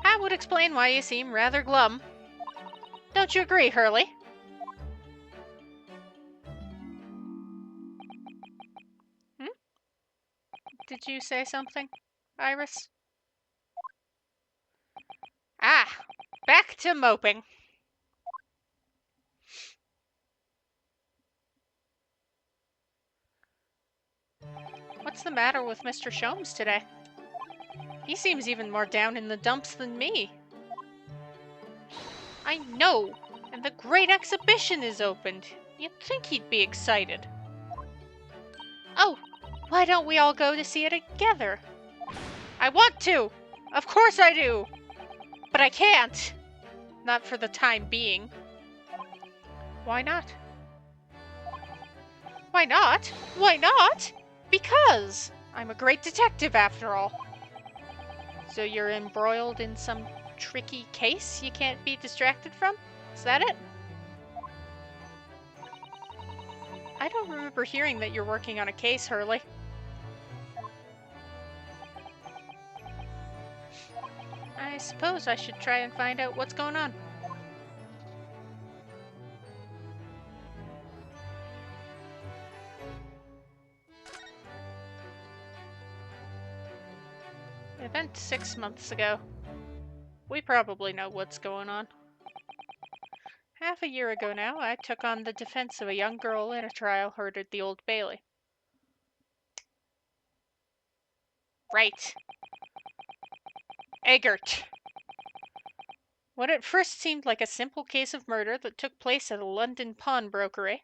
Speaker 1: that would explain why you seem rather glum. Don't you agree, Hurley? Did you say something, Iris? Ah, back to moping. What's the matter with Mr. Sholmes today? He seems even more down in the dumps than me. I know, and the great exhibition is opened. You'd think he'd be excited. Oh, why don't we all go to see it together? I want to! Of course I do! But I can't! Not for the time being. Why not? Why not? Why not? Because I'm a great detective after all. So you're embroiled in some tricky case you can't be distracted from? Is that it? I don't remember hearing that you're working on a case, Hurley. I suppose I should try and find out what's going on. Event 6 months ago. We probably know what's going on. Half a year ago now, I took on the defense of a young girl in a trial heard at the Old Bailey. Right. Eggert. What at first seemed like a simple case of murder that took place at a London pawnbrokery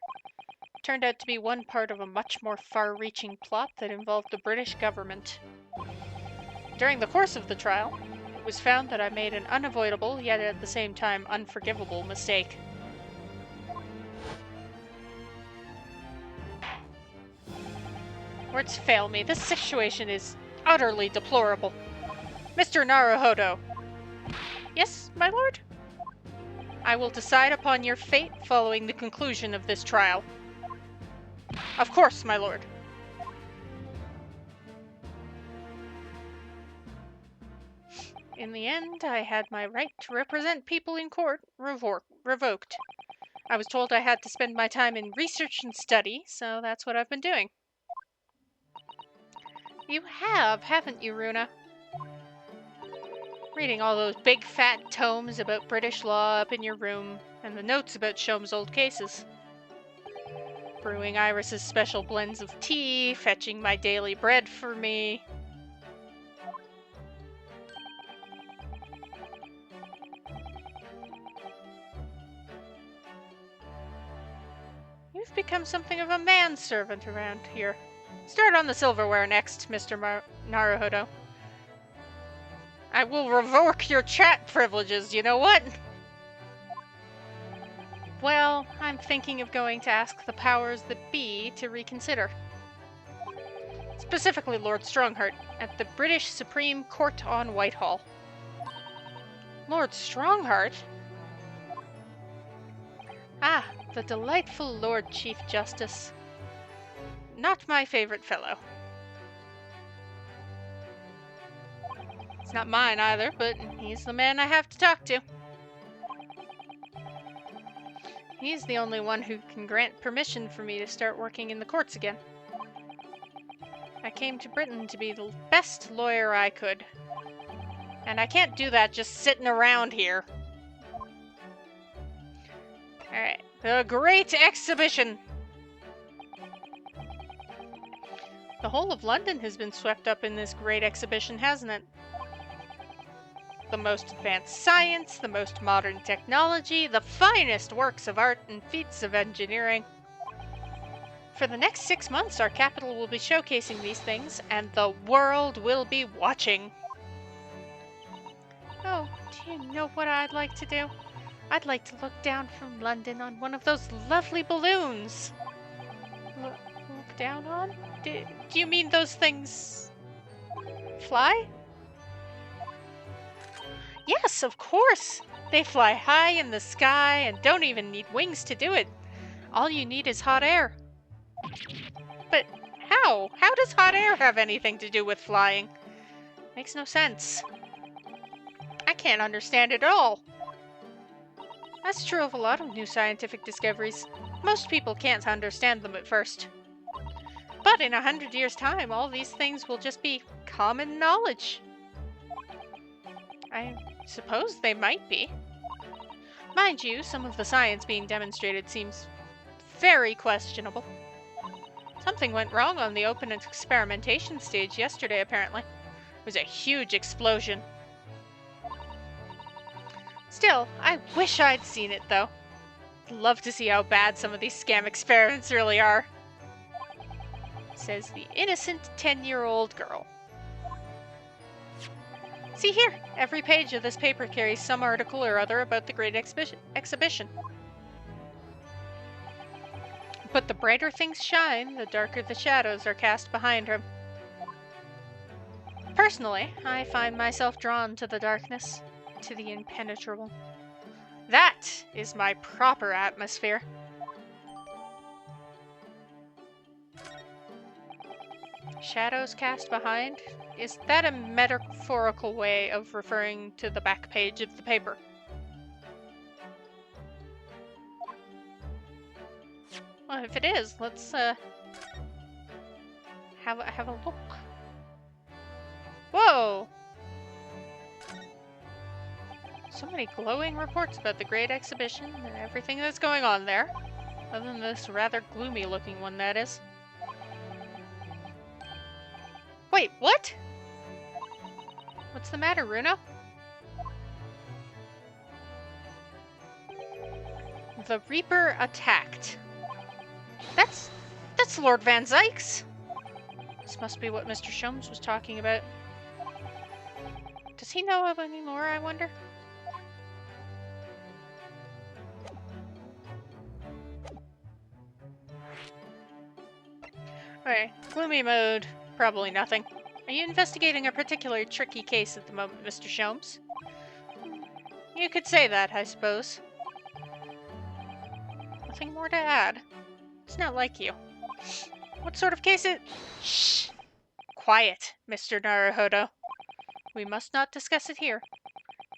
Speaker 1: turned out to be one part of a much more far-reaching plot that involved the British government. During the course of the trial, it was found that I made an unavoidable, yet at the same time unforgivable mistake. Words fail me. This situation is utterly deplorable. Mr. Naruhodo. Yes, my lord? I will decide upon your fate following the conclusion of this trial. Of course, my lord. In the end, I had my right to represent people in court revoked. I was told I had to spend my time in research and study, so that's what I've been doing. You have, haven't you, Runa? Reading all those big fat tomes about British law up in your room, and the notes about Sholmes' old cases. Brewing Iris's special blends of tea, fetching my daily bread for me. You've become something of a manservant around here. Start on the silverware next, Mr. Naruhodo. I will revoke your chat privileges, you know what? Well, I'm thinking of going to ask the powers that be to reconsider. Specifically Lord Strongheart, at the British Supreme Court on Whitehall. Lord Strongheart? Ah, the delightful Lord Chief Justice. Not my favorite fellow. It's not mine either, but he's the man I have to talk to. He's the only one who can grant permission for me to start working in the courts again. I came to Britain to be the best lawyer I could. And I can't do that just sitting around here. Alright, the Great Exhibition! The whole of London has been swept up in this Great Exhibition, hasn't it? The most advanced science, the most modern technology, the finest works of art and feats of engineering. For the next 6 months, our capital will be showcasing these things, and the world will be watching. Oh, do you know what I'd like to do? I'd like to look down from London on one of those lovely balloons. Look down on? Do you mean those things fly? Yes, of course! They fly high in the sky and don't even need wings to do it. All you need is hot air. But how? How does hot air have anything to do with flying? Makes no sense. I can't understand it at all. That's true of a lot of new scientific discoveries. Most people can't understand them at first. But in 100 years' time, all these things will just be common knowledge. I suppose they might be. Mind you, some of the science being demonstrated seems very questionable. Something went wrong on the open experimentation stage yesterday, apparently. It was a huge explosion. Still, I wish I'd seen it, though. I'd love to see how bad some of these scam experiments really are. Says the innocent 10-year-old girl. See here, every page of this paper carries some article or other about the Great Exhibition. But the brighter things shine, the darker the shadows are cast behind them. Personally, I find myself drawn to the darkness, to the impenetrable. That is my proper atmosphere. Shadows cast behind? Is that a metaphorical way of referring to the back page of the paper? Well, if it is, let's have a look. Whoa! So many glowing reports about the Great Exhibition and everything that's going on there. Other than this rather gloomy looking one, that is. Wait, what? What's the matter, Runo? The Reaper attacked. That's Lord Van Zykes. This must be what Mr. Sholmes was talking about. Does he know of any more, I wonder? Okay, gloomy mode. Probably nothing. Are you investigating a particularly tricky case at the moment, Mr. Sholmes? You could say that, I suppose. Nothing more to add. It's not like you. What sort of case it? Shh! Quiet, Mr. Naruhodo. We must not discuss it here.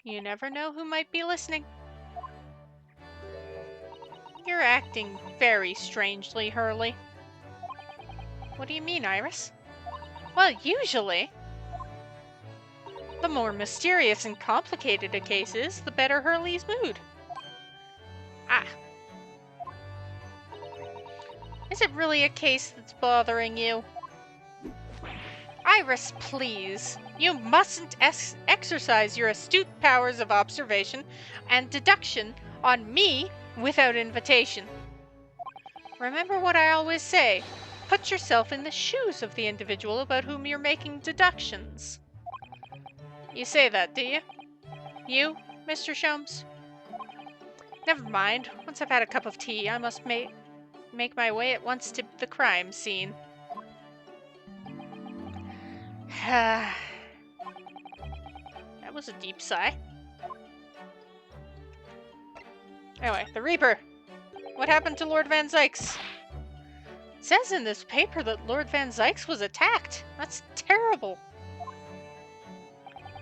Speaker 1: You never know who might be listening. You're acting very strangely, Hurley. What do you mean, Iris? Well, usually, the more mysterious and complicated a case is, the better Hurley's mood. Ah. Is it really a case that's bothering you? Iris, please. You mustn't exercise your astute powers of observation and deduction on me without invitation. Remember what I always say. Put yourself in the shoes of the individual about whom you're making deductions. You say that, do you? You, Mr. Sholmes? Never mind. Once I've had a cup of tea, I must make my way at once to the crime scene. That was a deep sigh. Anyway, the Reaper. What happened to Lord Van Zykes? It says in this paper that Lord Van Zykes was attacked. That's terrible.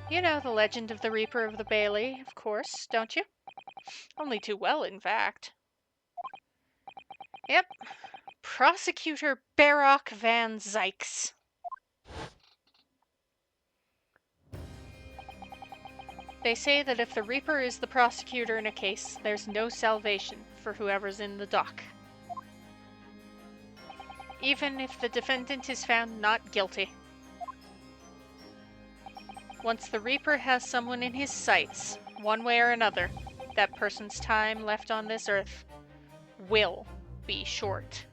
Speaker 1: You know the legend of the Reaper of the Bailey, of course, don't you? Only too well, in fact. Yep. Prosecutor Barock Van Zykes. They say that if the Reaper is the prosecutor in a case, there's no salvation for whoever's in the dock. Even if the defendant is found not guilty. Once the Reaper has someone in his sights, one way or another, that person's time left on this earth will be short.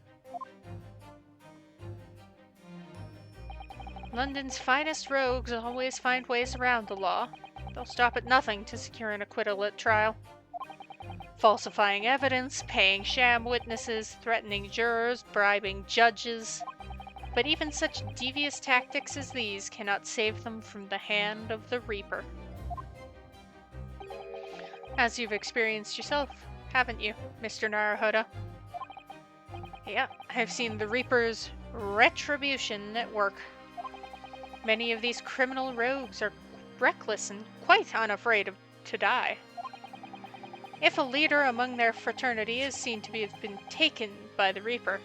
Speaker 1: London's finest rogues always find ways around the law. They'll stop at nothing to secure an acquittal at trial. Falsifying evidence, paying sham witnesses, threatening jurors, bribing judges. But even such devious tactics as these cannot save them from the hand of the Reaper. As you've experienced yourself, haven't you, Mr. Naruhodo? Yeah, I've seen the Reaper's retribution at work. Many of these criminal rogues are reckless and quite unafraid to die. If a leader among their fraternity is seen to have been taken by the Reaper,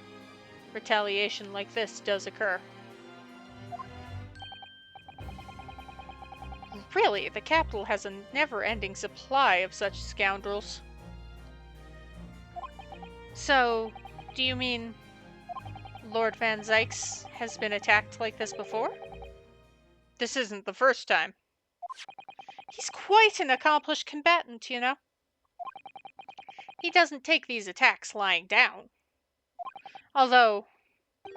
Speaker 1: retaliation like this does occur. Really, the capital has a never-ending supply of such scoundrels. So, do you mean Lord Van Zykes has been attacked like this before? This isn't the first time. He's quite an accomplished combatant, you know. He doesn't take these attacks lying down. Although,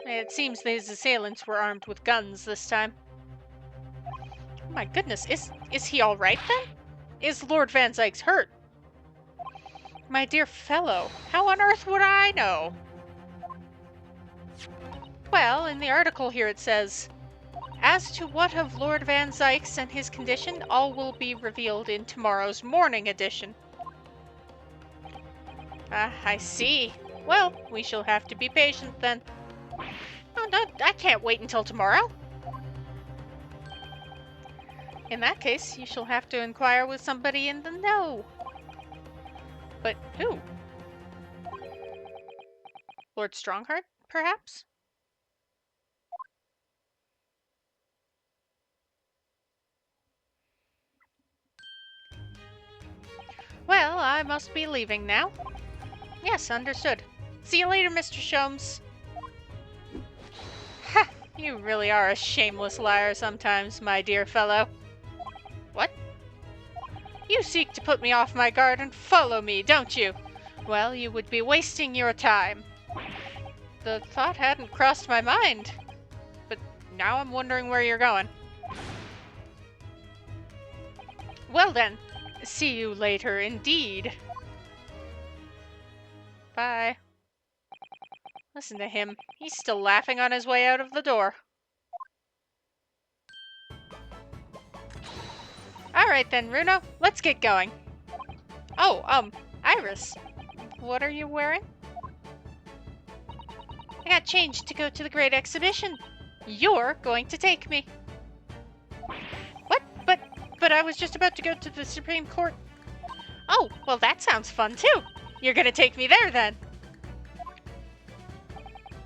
Speaker 1: it seems that his assailants were armed with guns this time. Oh my goodness, is he alright then? Is Lord Van Zykes hurt? My dear fellow, how on earth would I know? Well, in the article here it says, as to what of Lord Van Zykes and his condition, all will be revealed in tomorrow's morning edition. Ah, I see. Well, we shall have to be patient then. Oh, no, I can't wait until tomorrow. In that case, you shall have to inquire with somebody in the know. But who? Lord Strongheart, perhaps? Well, I must be leaving now. Yes, understood. See you later, Mr. Sholmes. Ha! You really are a shameless liar sometimes, my dear fellow. What? You seek to put me off my guard and follow me, don't you? Well, you would be wasting your time. The thought hadn't crossed my mind. But now I'm wondering where you're going. Well then, see you later indeed. Bye. Listen to him. He's still laughing on his way out of the door. Alright then, Runo. Let's get going. Oh, Iris. What are you wearing? I got changed to go to the Great Exhibition. You're going to take me. What? But I was just about to go to the Supreme Court. Oh, well that sounds fun too. You're gonna take me there then.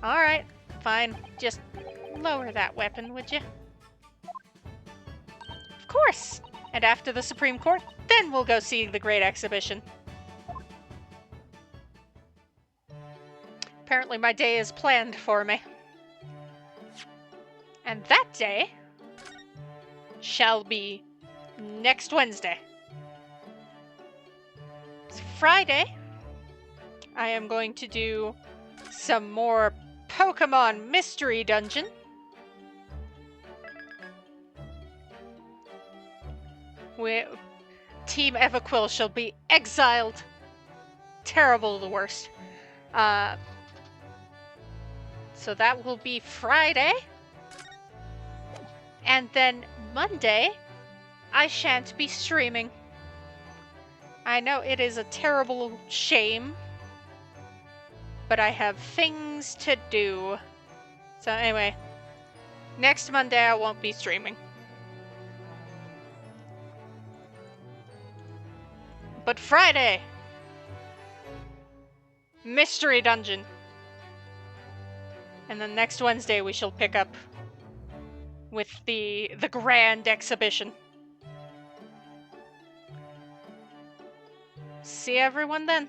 Speaker 1: Alright, fine. Just lower that weapon, would you? Of course! And after the Supreme Court, then we'll go see the Great Exhibition. Apparently my day is planned for me. And that day shall be next Wednesday. It's Friday. I am going to do some more Pokemon Mystery Dungeon. Team Evaquil shall be exiled. Terrible, the worst. So that will be Friday. And then Monday, I shan't be streaming. I know it is a terrible shame, but I have things to do. So anyway, next Monday I won't be streaming. But Friday, Mystery Dungeon. And then next Wednesday we shall pick up with the grand exhibition. See everyone then.